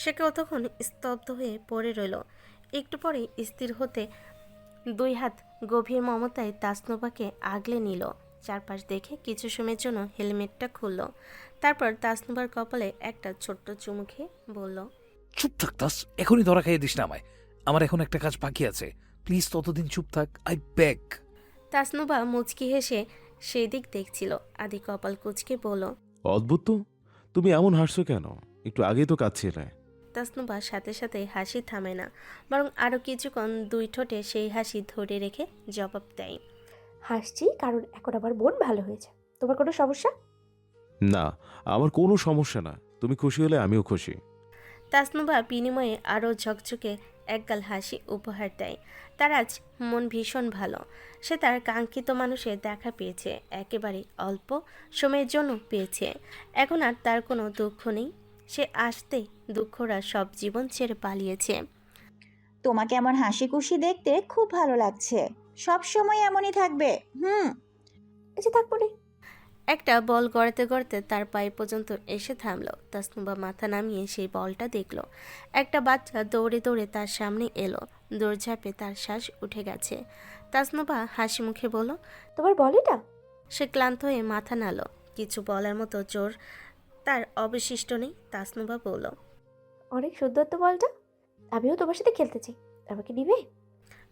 সে কতক্ষণ স্তব্ধ হয়ে পড়ে রইল। একটু পরে স্থির হতে দুই হাত গভীর মমতায় তাসনুবাকে আগলে নিল। চারপাশ দেখে কিছু সময়ের জন্য হেলমেটটা খুলল। তারপর তাসনুবার কপালে একটা ছোট্ট চুমু খেয়ে বলল, চুপ থাক তাস, এখনই ধরা খাইয়ে দিস না আমায়। আমার এখন একটা কাজ বাকি আছে, প্লিজ ততদিন চুপ থাক, আই বেগ। তাসনুবা মুচকি হেসে সেই দিক দেখছিল। আদি কপাল কুঁচকে বলল, অদ্ভুত তো, তুমি এমন হাসছো কেন? একটু আগেই তো কাঁদছিলে। তাসনুবা সাথে সাথে হাসি থামে না, বরং আরও কিছুক্ষণ দুই ঠোঁটে সেই হাসি ধরে রেখে জবাব দেয়, হাসছি কারণ এখন আমার মন ভালো হয়েছে। তোমার কোনো সমস্যা? না, আমার কোনো সমস্যা না, তুমি খুশি হলে আমিও খুশি। তাসনুবা বিনিময়ে আরও ঝকঝকে একগাল হাসি উপহার দেয়। তার আজ মন ভীষণ ভালো। সে তার কাঙ্ক্ষিত মানুষের দেখা পেয়েছে, একেবারে অল্প সময়ের জন্য পেয়েছে। এখন আর তার কোনো দুঃখ নেই। সে আসতে দুঃখরা সব জীবন ছেড়ে পালিয়েছে। তোমাকে এমন হাসি খুশি দেখতে খুব ভালো লাগছে। সব সময় এমনই থাকবে। এই যে থাকবো রে। একটা বল গড়াতে গড়াতে তার পায়ে পর্যন্ত এসে থামলো। তাসনুবা মাথা নামিয়ে সেই বলটা দেখল। একটা বাচ্চা দৌড়ে দৌড়ে তার সামনে এলো। দৌড়ঝাঁপে তার শ্বাস উঠে গেছে। তাসনুবা হাসি মুখে বলল, তোমার বল এটা? সে ক্লান্ত হয়ে মাথা নাড়ল। কিছু বলার মতো জোর তার অবশিষ্ট নেই। তাসনুবা বলল, অনেক সুন্দর তো বলটা। আমিও তোমার সাথে খেলতে চাই, আমাকে নিবে?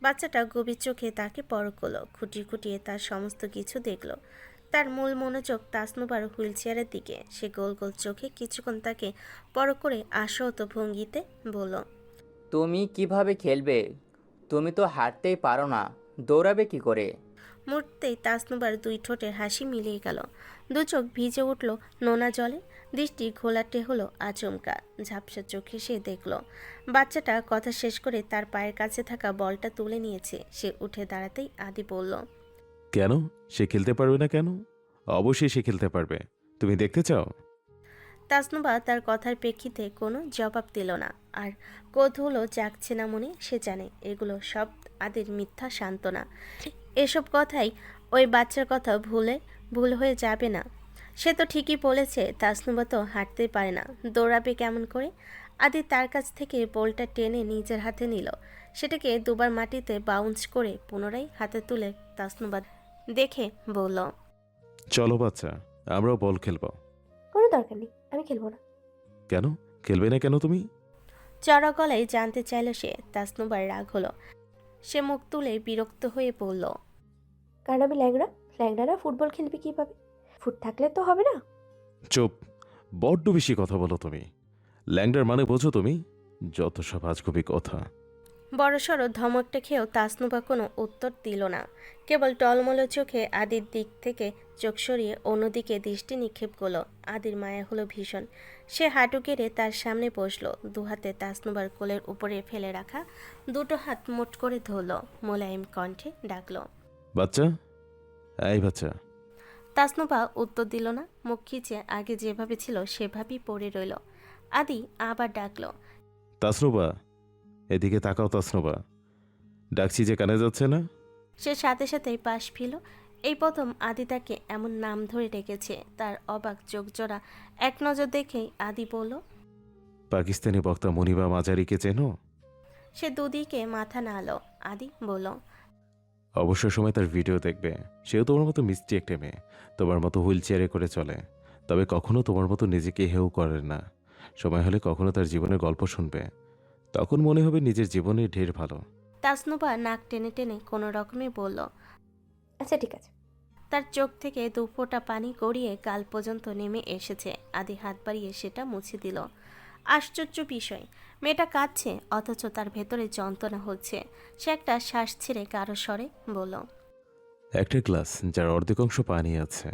বাচ্চাটা গভীর চোখে তাকে পরখ করলো। খুঁটিয়ে খুঁটিয়ে তার সমস্ত কিছু দেখলো। তার মূল মনোযোগ তাসনুবার হুইলচেয়ারের দিকে। সে গোল গোল চোখে কিছুক্ষণ তাকে পরখ করে আশাহত ভঙ্গিতে বলল, তুমি কিভাবে খেলবে? তুমি তো হাঁটতেই পারো না, দৌড়াবে কি করে? মুহূর্তেই তাসনুবার দুই ঠোঁটের হাসি মিলিয়ে গেল। দু চোখ ভিজে উঠল নোনা জলে। দৃষ্টি ঘোলাটে হলো আচমকা। ঝাপসা চোখে সে দেখল বাচ্চাটা কথা শেষ করে তার পায়ের কাছে থাকা বলটা তুলে নিয়েছে। সে উঠে দাঁড়াতেই আদি বলল, কেন সে খেলতে পারবে না কেন? অবশ্যই সে খেলতে পারবে, তুমি দেখতে চাও? তাসনুবা তার কথার প্রেক্ষিতে কোনো জবাব দিল না। আর কৌতূহলও জাগছে না মনে। সে জানে এগুলো সব আদির মিথ্যা সান্ত্বনা। এসব কথাই ওই বাচ্চার কথা ভুল হয়ে যাবে না। সে তো ঠিকই বলেছে, তাসনুবা তো হাঁটতেই পারে না, দৌড়াবে কেমন করে? আদি তার কাছ থেকে বলটা টেনে নিজের হাতে নিল। সেটাকে দুবার মাটিতে বাউন্স করে পুনরায় হাতে তুলে তাসনুবা দেখে বলল, চলো বাচ্চা, আমরাও বল খেলবো। কোনো দরকার নেই, আমি খেলবো না। কেন খেলবে না কেন তুমি? চড়া গলায় জানতে চাইল সে। তাসনুবার রাগ হলো। সে মুখ তুলে বিরক্ত হয়ে বলল, কারণ আমি ল্যাংড়া। ল্যাংড়ারা ফুটবল খেলবে কিভাবে? ফুট থাকলে তো হবে না। চুপ, বড্ড বেশি কথা বলো তুমি। ল্যাংডার মানে বোঝো তুমি? যত সব আজগুবি কথা। বড়সড় ধমকটা খেয়েও তাসনুবা কোনো উত্তর দিল না। কেবল টলমল চোখে আদির দিক থেকে চোখ সরিয়ে অন্যদিকে দৃষ্টি নিক্ষেপ করলো। আদির মায়া হলো ভীষণ। সে হাঁটু কেড়ে তার সামনে বসলো। দুহাতে তাসনুবার কোলের উপরে ফেলে রাখা দুটো হাত মুঠ করে ধরল। মোলায়েম কণ্ঠে ডাকলো, বাচ্চা, এই বাচ্চা। তাসনুবা উত্তর দিল না। মুখ খিচে আগে যেভাবে ছিল সেভাবেই পড়ে রইল। আদি আবার ডাকলো, তাসনুবা, এদিকে তাকাও তাসনুবা। ডাকছি যে কানে যাচ্ছে না? সে সাথে সাথেই পাশ ফিল। এই প্রথম আদি তাকে এমন নাম ধরে ডেকেছে। তার অবাক চোখ জোড়া এক নজর দেখেই আদি বলল, পাকিস্তানি বক্তা মনিবা মাজারিকে চেনো? সে দুদিকে মাথা নাড়ল। আদি বলল, অবসর সময় তার ভিডিও দেখবে। সেও তোমার মতো মিষ্টি একটা মেয়ে, তোমার মতো হুইল চেয়ারে করে চলে, তবে কখনো তোমার মতো নিজেকে হেউ করে না। সময় হলে কখনো তার জীবনের গল্প শুনবে, তখন মনে হবে নিজের জীবনে ঢের ভালো। তাসনুবা নাক টেনে টেনে কোনো রকমে বলল। আচ্ছা ঠিক আছে। তার চোখ থেকে দু ফোঁটা পানি গড়িয়ে গাল পর্যন্ত নেমে এসেছে। আদি হাত বাড়িয়ে সেটা মুছে দিল। আশ্চর্য বিষয়, মেয়েটা কাঁদছে অথচ তার ভেতরে যন্ত্রণা হচ্ছে। সে একটা শ্বাস ছেড়ে কারো স্বরে বলল, একটা গ্লাস যার অর্ধেকাংশ পানি আছে,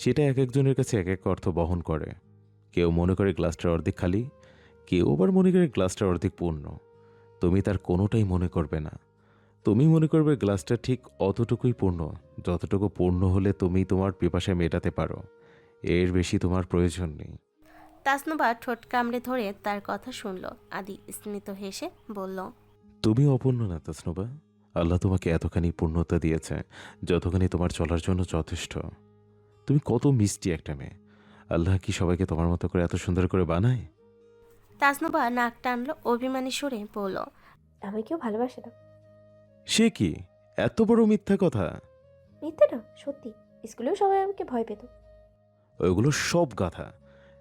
সেটা এক একজনের কাছে এক এক অর্থ বহন করে। কেউ মনে করে গ্লাসটার অর্ধেক খালি, কেউ আবার মনে করে গ্লাসটার অর্ধেক পূর্ণ। তুমি তার কোনোটাই মনে করবে না। তুমি মনে করবে গ্লাসটা ঠিক অতটুকুই পূর্ণ, যতটুকু পূর্ণ হলে তুমি তোমার পিপাসায় মেটাতে পারো। এর বেশি তোমার প্রয়োজন নেই। তাসনুবা ঠোঁট কামড়ে ধরে তার কথা শুনল। আদি স্মিত হেসে বলল, তুমি অপূর্ণ না তাসনুবা। আল্লাহ তোমাকে এতখানি পূর্ণতা দিয়েছে যতখানি তোমার চলার জন্য যথেষ্ট। তুমি কত মিষ্টি একটা মেয়ে। আল্লাহ কি সবাইকে তোমার মতো করে এত সুন্দর করে বানায়? তাসনুবা নাক টানলো, অভিমানী সুরে বলল, আমায় কেউ ভালোবাসে না। সে কি এত বড় মিথ্যা কথা? মিথ্যে না, সত্যি। স্কুলেও সবাই আমাকে ভয় পেত। ওইগুলো সব গাথা।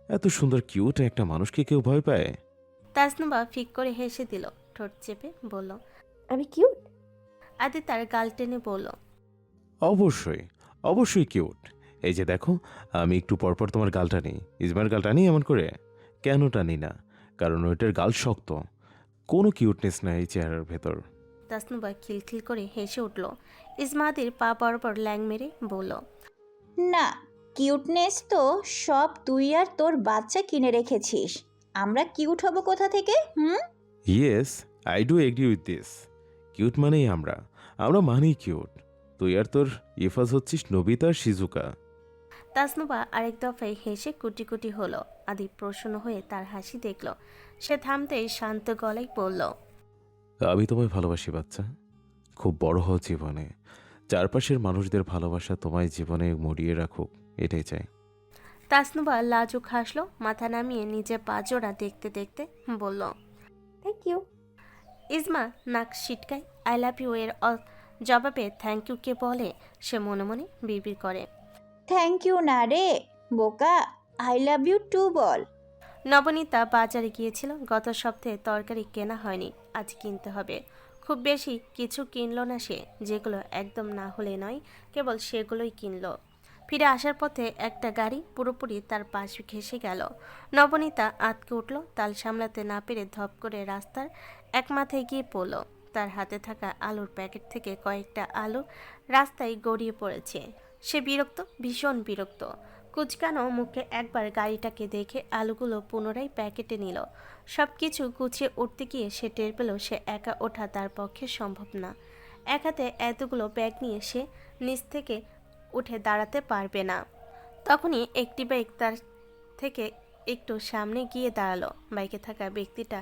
এত সুন্দর কিউট একটা মানুষকে কেউ ভয় পায়? তাসনুবা ফিক করে হেসে দিল, ঠোঁট চেপে বলল। আমি কিউট? আদি তার গাল টেনে বলল, অবশ্যই, অবশ্যই কিউট। এই যে দেখো, আমি একটু পরপর তোমার গালটা নিই। ইসমার গালটা নিই এমন করে? কেন টানি না? কারণ ওইটার গাল শক্ত। কোনো কিউটনেস নাই এই চেহারার ভেতর। তাসনুবা খিলখিল করে হেসে উঠল। ইসমা আদির পা বরাবর ল্যাং মেরে বলল, না, কিউটনেস তো সব তুই আর তোর বাচ্চা কিনে রেখেছিস। আমরা কিউট হব কোথা থেকে? Yes, I do agree with this. Cute মানেই আমরা, আমরা মানেই কিউট। তুই আর তোর ইফাজ হচ্ছিস নবিতা আর শিজুকা। তাসনুবা আরেক দফায় হেসে কুটি কুটি হলো। আদি প্রসন্ন হয়ে তার হাসি দেখল। সে থামতেই শান্ত গলায় বলল, আমি তোমায় ভালোবাসি বাচ্চা। খুব বড় হও জীবনে। চারপাশের মানুষদের ভালোবাসা তোমায় জীবনে মরিয়ে রাখুক, এটাই চাই। তাসনুবা লাজুক হাসলো, মাথা নামিয়ে নিজে পা জোড়া দেখতে দেখতে বলল, থ্যাংক ইউ। ইসমা নাক সিটকায়। আই লাভ ইউ এর জবাবে থ্যাংক ইউ কে বলে সে মনে মনে বিড়বিড় করে। থ্যাংক ইউ না রে বোকা, আই লাভ ইউ টু বল। নবনীতা বাজারে গিয়েছিল। গত সপ্তাহে তরকারি কেনা হয়নি, আজ কিনতে হবে। খুব বেশি কিছু কিনলো না সে, যেগুলো একদম না হলে নয় কেবল সেগুলোই কিনলো। ফিরে আসার পথে একটা গাড়ি পুরোপুরি তার পাশ ঘেঁষে গেল। নবনীতা আঁতকে উঠল, তাল সামলাতে না পেরে ধপ করে রাস্তার এক মাথায় গিয়ে পড়ল। তার হাতে থাকা আলুর প্যাকেট থেকে কয়েকটা আলু রাস্তায় গড়িয়ে পড়েছে। সে বিরক্ত, ভীষণ বিরক্ত। কুচকানো মুখে একবার গাড়িটাকে দেখে আলুগুলো পুনরায় প্যাকেটে নিল। সব কিছু গুছিয়ে উঠতে গিয়ে সে টের পেল সে একা ওঠা তার পক্ষে সম্ভব না। এক হাতে এতগুলো ব্যাগ নিয়ে সে নিচ থেকে উঠে দাঁড়াতে পারবে না। তখনই একটি বাইক তার থেকে একটু সামনে গিয়ে দাঁড়ালো। বাইকে থাকা ব্যক্তিটা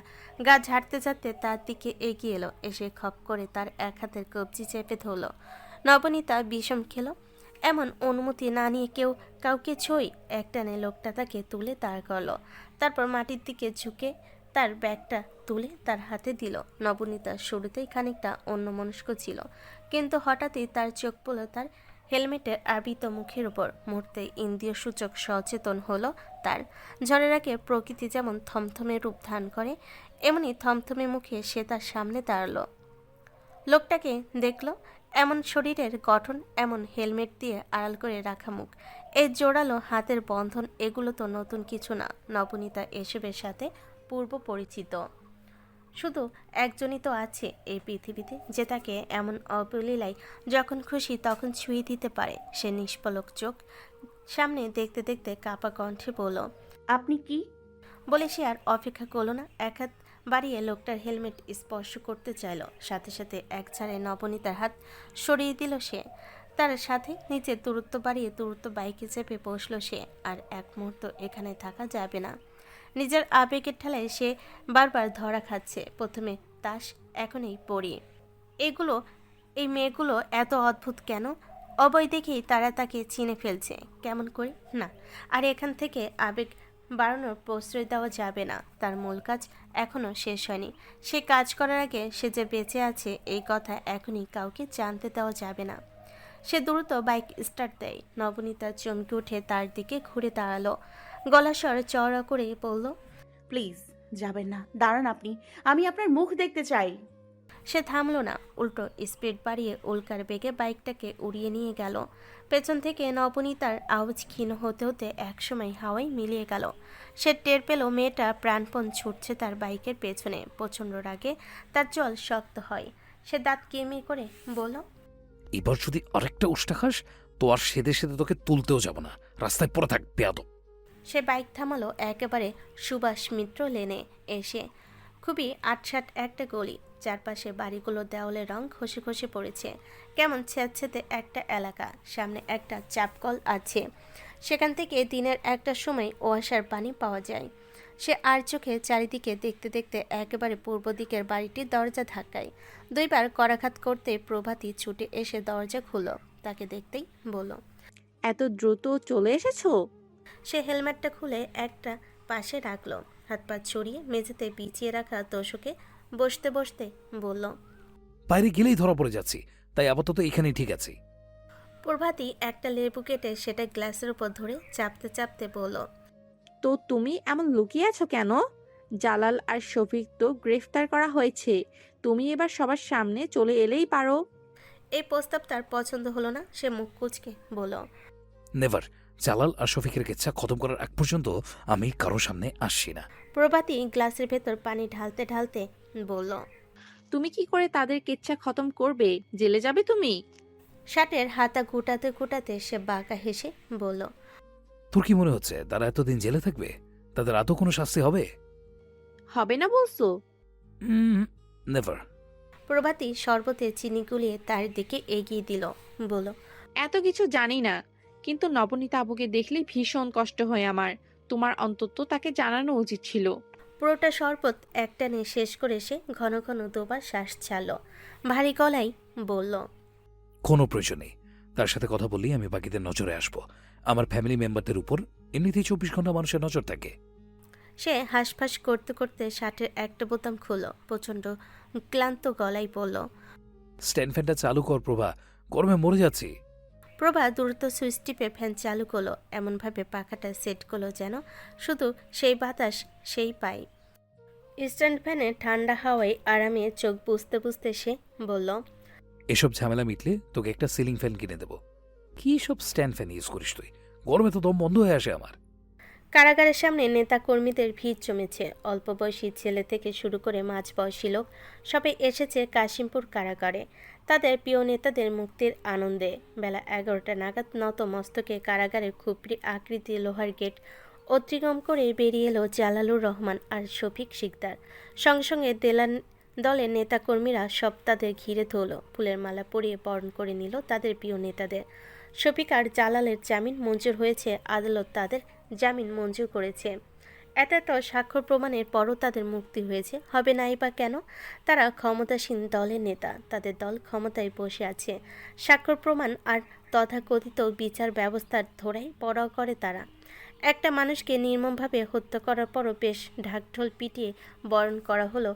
গা ঝাড়তে ঝাড়তে তার দিকে এগিয়ে এলো, এসে খপ করে তার এক হাতের কবজি চেপে ধরল। নবনীতা বিষম খেলো। এমন অনুমতি না নিয়ে কেউ কাউকে ছই একটানে লোকটা তাকে তুলে দাঁড় করলো। তারপর মাটির দিকে ঝুঁকে তার ব্যাগটা তুলে তার হাতে দিল। নবনীতা শুরুতেই খানিকটা অন্যমনস্ক ছিল, কিন্তু হঠাৎই তার চোখ পড়ল তার হেলমেটের আবৃত মুখের উপর। মুহূর্তে ইন্দ্রিয় সূচক সচেতন হলো তার। ঝড়ের আগে প্রকৃতি যেমন থমথমে রূপ ধারণ করে, এমনি থমথমে মুখে সে তার সামনে দাঁড়ালো। লোকটাকে দেখল, এমন শরীরের গঠন, এমন হেলমেট দিয়ে আড়াল করে রাখা মুখ, এই জোড়ালো হাতের বন্ধন, এগুলো তো নতুন কিছু না। নবনীতা এসবের সাথে পূর্ব পরিচিত। শুধু একজনই তো আছে এই পৃথিবীতে যে তাকে এমন অবলীলায় যখন খুশি তখন ছুঁয়ে দিতে পারে। সে নিষ্পলক চোখ সামনে দেখতে দেখতে কাপা কণ্ঠে বলল, আপনি কি? বলে সে আর অপেক্ষা করল না, এক হাত বাড়িয়ে লোকটার হেলমেট স্পর্শ করতে চাইল। সাথে সাথে এক ছাড়ে নবনীতার হাত সরিয়ে দিল সে। তার সাথে নিচের দূরত্ব বাড়িয়ে দূরত্ব বাইকে চেপে বসলো সে। আর এক মুহূর্ত এখানে থাকা যাবে না। নিজের আবেগের ঠেলায় সে বারবার ধরা খাচ্ছে। প্রথমে তাস, এখন এই পড়ি। এই মেয়েগুলো এত অদ্ভুত কেন? অবয় দেখেই তারা তাকে চিনে ফেলছে কেমন করে? না, আর এখান থেকে আবেগ বাড়ানোর প্রশ্রয় দেওয়া যাবে না। তার মূল কাজ এখনও শেষ হয়নি। সে কাজ করার আগে সে যে বেঁচে আছে এই কথা এখনই কাউকে জানতে দেওয়া যাবে না। সে দ্রুত বাইক স্টার্ট দেয়। নবনীতা চমকে উঠে তার দিকে ঘুরে দাঁড়ালো, গলা স্বর চওড়া করে বলল, প্লিজ যাবেন না, দাঁড়ান আপনি, আমি আপনার মুখ দেখতে চাই। সে থামলো না, উল্টো স্পিড বাড়িয়ে উল্কার বেগে বাইকটাকে উড়িয়ে নিয়ে গেল। পেছন থেকে নবনীতার আওয়াজ ক্ষীণ হতে হতে একসময় হাওয়ায় মিলিয়ে গেল। সে টের পেল মেয়েটা প্রাণপণ ছুটছে তার বাইকের পেছনে। প্রচণ্ড রাগে তার জল শক্ত হয়। সে দাঁত কিরমির করে বলল, এবার যদি আরেকটা উষ্টা খাস তো আর সেদে সেদে তোকে তুলতেও যাব না, রাস্তায় পড়ে থাক বেয়াদব। সে বাইক থামালো একেবারে সুভাষ মিত্র লেনে এসে। খুবই আটসাট একটা গলি, চারপাশে বাড়িগুলো দেওয়ালে রং খসে খসে পড়েছে। কেমন ছেঁচেতে একটা এলাকা। সামনে একটা চাপকল আছে, সেখান থেকে দিনের একটা সময় ওয়াসার পানি পাওয়া যায়। সে আর চোখে চারিদিকে দেখতে দেখতে একেবারে পূর্ব দিকের বাড়িটির দরজা ধাক্কায়। দুইবার করাঘাত করতে প্রভাতী ছুটে এসে দরজা খুলল। তাকে দেখতেই বলল, এত দ্রুত চলে এসেছো? সে হেলমেটটা খুলে একটা পাশে রাখলো। হাত পা ছড়িয়ে মেঝেতে বিছিয়ে রাখা তোষকে বসতে বসতে বলল। বাইরে গেলেই ধরা পড়ে যাচ্ছি, তাই আপাতত এখানেই ঠিক আছে। প্রভাতী একটা লেবু কেটে সেটা গ্লাসের উপর ধরে চাপতে চাপতে বলল। তো তুমি এমন লুকিয়ে আছো কেন? জালাল আর শফিক তো গ্রেফতার করা হয়েছে, তুমি এবার সবার সামনে চলে এলেই পারো। এই প্রস্তাব তার পছন্দ হলো না। সে মুখ কুঁচকে বলল। নেভার। জালাল আর শফিকের কেচ্ছা খতম করার আগ পর্যন্ত আমি কারোর সামনে আসছি না। প্রভাতী গ্লাসের ভেতর পানি ঢালতে ঢালতে বলল। তুমি কি করে তাদের কেচ্ছা খতম করবে? জেলে যাবে তুমি? শার্টের হাতা গুটাতে গুটাতে সে বাঁকা হেসে বলল। তোর কি মনে হচ্ছে তারা এতদিন জেলে থাকবে? তাদের আদৌ কোনো শাস্তি হবে? হবে না বলছো? নেভার। প্রভাতী শরবতে চিনি গুলিয়ে তার দিকে এগিয়ে দিল। বলল। এত কিছু জানি না, কিন্তু নবনীতা আবুকে দেখলে ভীষণ কষ্ট হয় আমার। তোমার অন্তত তাকে জানানো উচিত ছিল। পুরোটা শরবত একটানে শেষ করে সে ঘন ঘন দুবার শ্বাস ছাড়ল। ভারী গলায় বলল। কোনো প্রয়োজন নেই। তার সাথে কথা বললেই আমি বাকিদের নজরে আসবো। আমার ফ্যামিলি মেম্বারদের উপর এমনিতেই 24 ঘন্টা মানুষের নজর থাকে। সে হাঁসফাঁস করতে করতে শার্টের একটা বোতাম খুলল। প্রচণ্ড ক্লান্ত গলায় বলল। স্ট্যান্ড ফ্যানটা চালু কর প্রভা, গরমে মরে যাচ্ছি। প্রভা দ্রুত সুইচ টিপে ফ্যান চালু করলো। এমনভাবে পাখাটা সেট করলো যেন শুধু সেই বাতাস সেই পায়। স্ট্যান্ড ফ্যানে ঠান্ডা হাওয়ায় আরামে চোখ বুঝতে বুঝতে সে বলল। এসব ঝামেলা মিটলে তোকে একটা সিলিং ফ্যান কিনে দেবো। কি সব স্ট্যান্ড ফ্যান ইউজ করিস তুই? গরমে তো দম বন্ধ হয়ে আসে আমার। কারাগারের সামনে নেতা কর্মীদের ভিড় জমেছে। অল্প বয়সী ছেলে থেকে শুরু করে মাঝ বয়সী লোক সবে এসেছে কাশিমপুর কারাগারে তাদের প্রিয় নেতাদের মুক্তির আনন্দে। বেলা 11টা নাগাদ নত মস্তকে কারাগারের খুপড়ি আকৃতি লোহার গেট অতিক্রম করে বেরিয়ে এলো জালালুর রহমান আর শফিক শিকদার। সঙ্গে সঙ্গে দলের নেতাকর্মীরা সব তাদের ঘিরে ধরল। ফুলের মালা পরিয়ে বরণ করে নিল তাদের প্রিয় নেতাদের। শফিক আর জালালের জামিন মঞ্জুর হয়েছে। আদালত তাদের জামিন মঞ্জুর করেছে। এত স্বাক্ষর প্রমাণের পরও তাদের মুক্তি হয়েছে। হবে নাই বা কেন? তারা ক্ষমতাসীন দলের নেতা, তাদের দল ক্ষমতায় বসে আছে। স্বাক্ষর প্রমাণ আর তথাকথিত বিচার ব্যবস্থার ধরাই পড়াও করে তারা। একটা মানুষকে নির্মমভাবে হত্যা করার পরও বেশ ঢাকঢোল পিটিয়ে বরণ করা হলো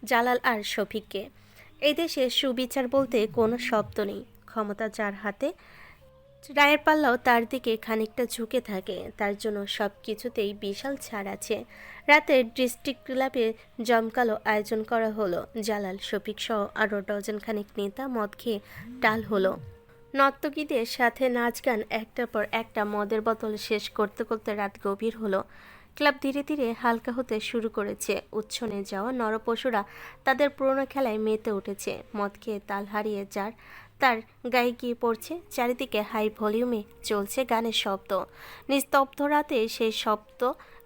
জালাল আর শফিককে। এই দেশে সুবিচার বলতে কোনো শব্দ নেই। ক্ষমতা যার হাতে, রায়ের পাল্লাও তার দিকে খানিকটা ঝুঁকে থাকে। তার জন্য সব কিছুতেই বিশাল ছাড় আছে। রাতে ডিস্ট্রিক্ট ক্লাবে জমকালো আয়োজন করা হলো। জালাল, শফিক সহ আরও ডজনখানেক নেতা মদ খেয়ে টাল হলো। নর্তকীদের সাথে নাচ গান, একটার পর একটা মদের বোতল শেষ করতে করতে রাত গভীর হলো। ক্লাব ধীরে ধীরে হালকা হতে শুরু করেছে। উচ্ছনে যাওয়া নরপশুরা তাদের পুরনো খেলায় মেতে উঠেছে। মদ খেয়ে তাল হারিয়ে যার তার গায়ে গিয়ে পড়ছে। চারিদিকে হাই ভলিউমে চলছে গানের শব্দ। নিস্তব্ধ রাতে সেই শব্দ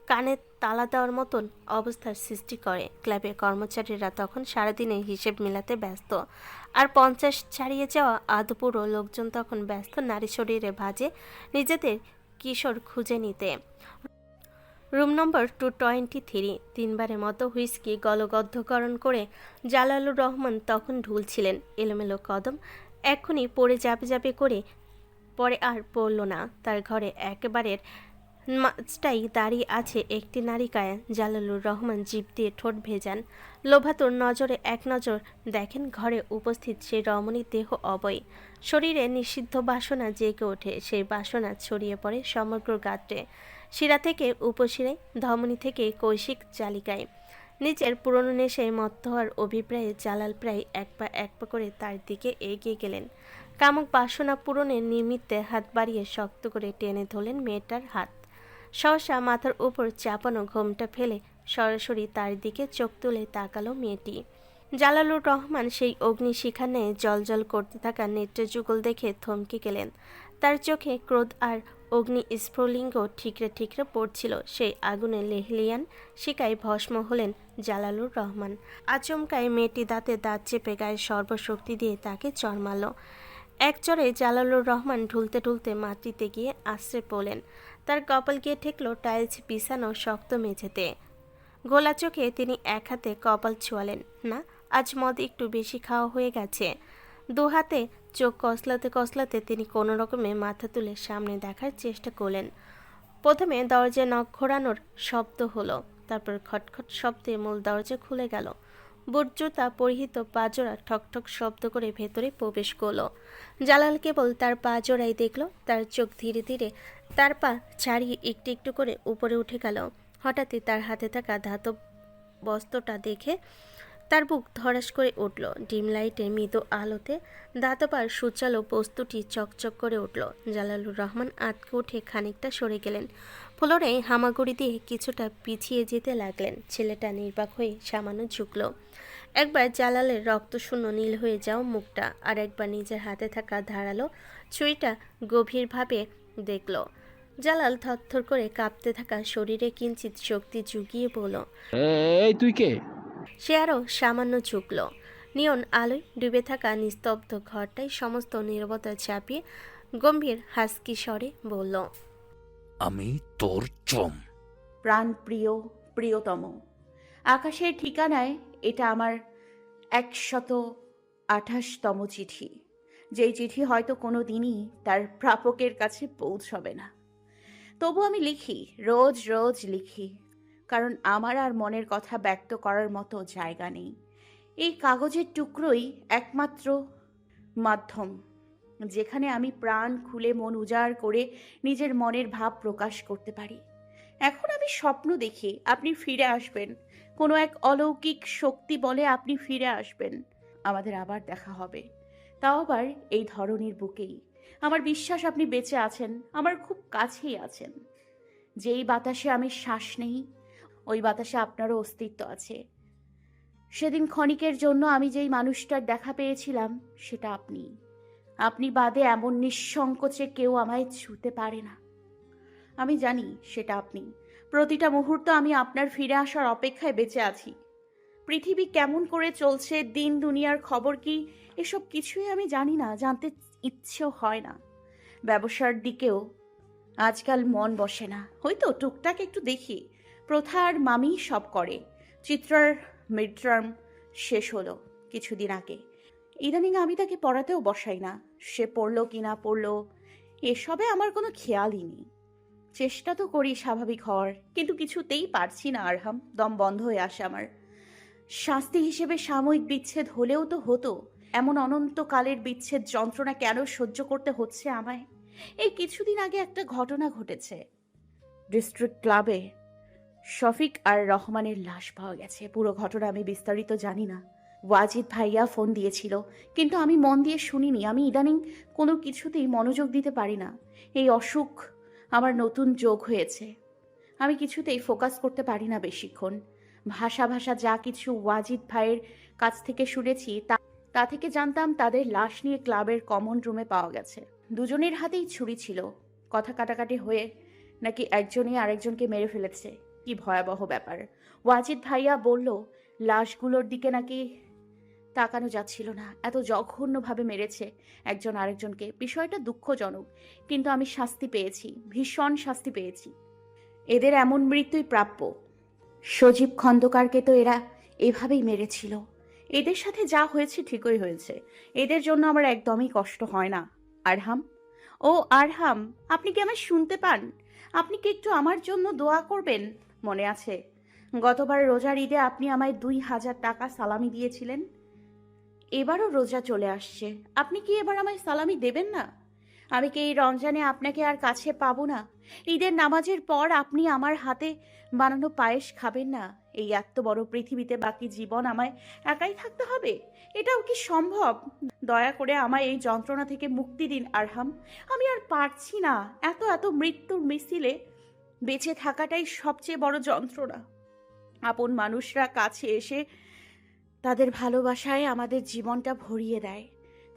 কানে তালা দেওয়ার মতন অবস্থার সৃষ্টি করে। ক্লাবের কর্মচারীরা তখন সারাদিনের হিসেব মেলাতে ব্যস্ত। আর 50 ছাড়িয়ে যাওয়া আধপুরো লোকজন তখন ব্যস্ত নারী শরীরে ভাজে নিজেদের কিশোর খুঁজে নিতে। Room number 223। 3বারের মতো হুইস্কি গলগদ্ধকরণ করে জালালুর রহমান তখন ঢুলছিলেন। এলোমেলো কদম এক্ষুনি পড়ে যাবে যাবে করে পরে আর পড়ল না। তার ঘরে একেবারের মাঝটাই দাঁড়িয়ে আছে একটি নারিকায়। জালালুর রহমান জিভ দিয়ে ঠোঁট ভেজান। লোভাতুর নজরে এক নজর দেখেন ঘরে উপস্থিত সেই রমণীর দেহ অবয়। শরীরে নিষিদ্ধ বাসনা জেগে ওঠে। সেই বাসনা ছড়িয়ে পড়ে সমগ্র গাত্রে, শিরা থেকে উপশিরায়, ধমনী থেকে কৈশিক জালিকায়। নিজের পুরনো নেশায় মত্ত হওয়ার অভিপ্রায়ে জালাল প্রায় এক পা করে তার দিকে এগিয়ে গেলেন। কামুক বাসনা পূরণের নিমিত্তে হাত বাড়িয়ে শক্ত করে টেনে ধরলেন মেয়েটার হাত। সহসা মাথার উপর চাপানো ঘোমটা ফেলে সরাসরি তার দিকে চোখ তুলে তাকালো মেয়েটি। জালালুর রহমান সেই অগ্নিশিখার ন্যায় জলজল করতে থাকা নেত্রের যুগল দেখে থমকে গেলেন। তার চোখে ক্রোধ আর অগ্নি স্ফুলিঙ্গ ঠিকরে ঠিকরে পড়ছিল। সেই আগুনে লেহলিয়ান শিকায় ভস্ম হলেন জালালুর রহমান। আচমকায় মেয়েটি দাঁতে দাঁত চেপে গায়ে সর্বশক্তি দিয়ে তাকে চড় মারল। এক চড়ে জালালুর রহমান ঢুলতে ঢুলতে মাটিতে গিয়ে আশ্রে পড়লেন। তার কপাল গিয়ে ঠেকল টাইলস বিছানো শক্ত মেঝেতে। গোলা চোখে তিনি এক হাতে কপাল ছোঁয়ালেন। না, আজ মদ একটু বেশি খাওয়া হয়ে গেছে। দু হাতে চোখ কসলাতে কসলাতে তিনি কোনো রকমে মাথা তুলে সামনে দেখার চেষ্টা করলেন। প্রথমে দরজায় নখ ঘোরানোর শব্দ হলো। তারপর খটখট শব্দে মূল দরজা খুলে গেল। বুট জুতা পরিহিত পাজোড়া ঠকঠক শব্দ করে ভেতরে প্রবেশ করলো। জালাল কেবল তার পাজোড়াই দেখল। তার চোখ ধীরে ধীরে তার পা ছাড়িয়ে একটু একটু করে উপরে উঠে গেল। হঠাৎই তার হাতে থাকা ধাতব বস্ত্রটা দেখে তার বুক ধড়াস করে উঠল। ডিম লাইটের মৃদু আলোতে দাঁতবার সুচালো বস্তুটি চকচক করে উঠল। জালালুর রহমান আটকে উঠে খানিকটা সরে গেলেন। ফ্লোরে হামাগুড়ি দিয়ে কিছুটা পিছিয়ে যেতে লাগলেন। ছেলেটা নির্বাক হয়ে সামান্য ঝুঁকল। একবার জালালের রক্তশূন্য নীল হয়ে যাও মুখটা, আর একবার নিজের হাতে থাকা ধারালো ছুরিটা গভীরভাবে দেখল। জালাল থরথর করে কাঁপতে থাকা শরীরে কিঞ্চিত শক্তি জুগিয়ে বলল, এই তুই কে? সে আরও সামান্য ঝুঁকল। নিয়ন আলোয় ডুবে থাকা নিস্তব্ধ ঘরটাই সমস্ত নীরবতা চাপিয়ে গম্ভীর হাসকি স্বরে বলল, আমি তোর চম। প্রাণ প্রিয় প্রিয়তম, আকাশের ঠিকানায় এটা আমার 128তম চিঠি। যেই চিঠি হয়তো কোনো দিনই তার প্রাপকের কাছে পৌঁছবে না। তবু আমি লিখি, রোজ রোজ লিখি, কারণ আমার আর মনের কথা ব্যক্ত করার মতো জায়গা নেই। এই কাগজের টুকরোই একমাত্র মাধ্যম যেখানে আমি প্রাণ খুলে মন উজাড় করে নিজের মনের ভাব প্রকাশ করতে পারি। এখন আমি স্বপ্ন দেখি আপনি ফিরে আসবেন, কোনো এক অলৌকিক শক্তি বলে আপনি ফিরে আসবেন, আমাদের আবার দেখা হবে, তাও আবার এই ধরনের বুকেই। আমার বিশ্বাস আপনি বেঁচে আছেন, আমার খুব কাছেই আছেন। যেই বাতাসে আমি শ্বাস নেই ওই বাতাসে আপনারও অস্তিত্ব আছে। সেদিন ক্ষণিকের জন্য আমি যেই মানুষটার দেখা পেয়েছিলাম সেটা আপনি। আপনি বাদে এমন নিঃসংকোচে কেউ আমায় ছুঁতে পারে না। আমি জানি সেটা আপনি। প্রতিটা মুহূর্ত আমি আপনার ফিরে আসার অপেক্ষায় বেঁচে আছি। পৃথিবী কেমন করে চলছে, দিন দুনিয়ার খবর কি, এসব কিছুই আমি জানি না, জানতে ইচ্ছেও হয় না। ব্যবসার দিকেও আজকাল মন বসে না, হয়তো টুকটাক একটু দেখি। প্রথা আর মামি সব করে। চিত্রার মিড টার্ম শেষ হলো কিছুদিন আগে। ইদানিং আমি তাকে পড়াতেও বসাই না। সে পড়লো কি না পড়লো এসবে আমার কোনো খেয়ালই নেই। চেষ্টা তো করি স্বাভাবিক হওয়ার, কিন্তু কিছুতেই পারছি না আরহাম। দম বন্ধ হয়ে আসে আমার। শাস্তি হিসেবে সাময়িক বিচ্ছেদ হলেও তো হতো। এমন অনন্তকালের বিচ্ছেদ যন্ত্রণা কেন সহ্য করতে হচ্ছে আমায়? এই কিছুদিন আগে একটা ঘটনা ঘটেছে। ডিস্ট্রিক্ট ক্লাবে শফিক আর রহমানের লাশ পাওয়া গেছে। পুরো ঘটনা আমি বিস্তারিত জানি না। ওয়াজিদ ভাইয়া ফোন দিয়েছিল, কিন্তু আমি মন দিয়ে শুনিনি। আমি ইদানিং কোনো কিছুতেই মনোযোগ দিতে পারি না। এই অসুখ আমার নতুন যোগ হয়েছে। আমি কিছুতেই ফোকাস করতে পারি না বেশিক্ষণ। ভাষা ভাষা যা কিছু ওয়াজিদ ভাইয়ের কাছ থেকে শুনেছি তা থেকে জানতাম তাদের লাশ নিয়ে ক্লাবের কমন রুমে পাওয়া গেছে। দুজনের হাতেই ছুরি ছিল। কথা কাটাকাটি হয়ে নাকি একজনই আরেকজনকে মেরে ফেলেছে। কি ভয়াবহ ব্যাপার। ওয়াজিদ ভাইয়া বলল লাশগুলোর দিকে নাকি তাকানো যাচ্ছিল না, এত জঘন্যভাবে মেরেছে একজন আরেকজনকে। বিষয়টা দুঃখজনক, কিন্তু আমি শাস্তি পেয়েছি, ভীষণ শাস্তি পেয়েছি। এদের এমন মৃত্যুই প্রাপ্য। সজীব খন্দকারকে তো এরা এভাবেই মেরেছিল। এদের সাথে যা হয়েছে ঠিকই হয়েছে। এদের জন্য আমার একদমই কষ্ট হয় না। আরহাম, ও আরহাম, আপনি কি আমায় শুনতে পান? আপনি কি একটু আমার জন্য দোয়া করবেন? মনে আছে গতবার রোজার ঈদে আপনি আমায় 2000 টাকা সালামি দিয়েছিলেন। এবারও রোজা চলে আসছে, আপনি কি এবার আমায় সালামি দেবেন না? আমি কি এই রমজানে আপনাকে আর কাছে পাবো না? ঈদের নামাজের পর আপনি আমার হাতে বানানো পায়েস খাবেন না? এই এত বড় পৃথিবীতে বাকি জীবন আমায় একাই থাকতে হবে? এটাও কি সম্ভব? দয়া করে আমায় এই যন্ত্রণা থেকে মুক্তি দিন আরহাম। আমি আর পারছি না। এত এত মৃত্যুর মিছিলে বেঁচে থাকাটাই সবচেয়ে বড় যন্ত্রণা। আপন মানুষরা কাছে এসে তাদের ভালোবাসায় আমাদের জীবনটা ভরিয়ে দেয়।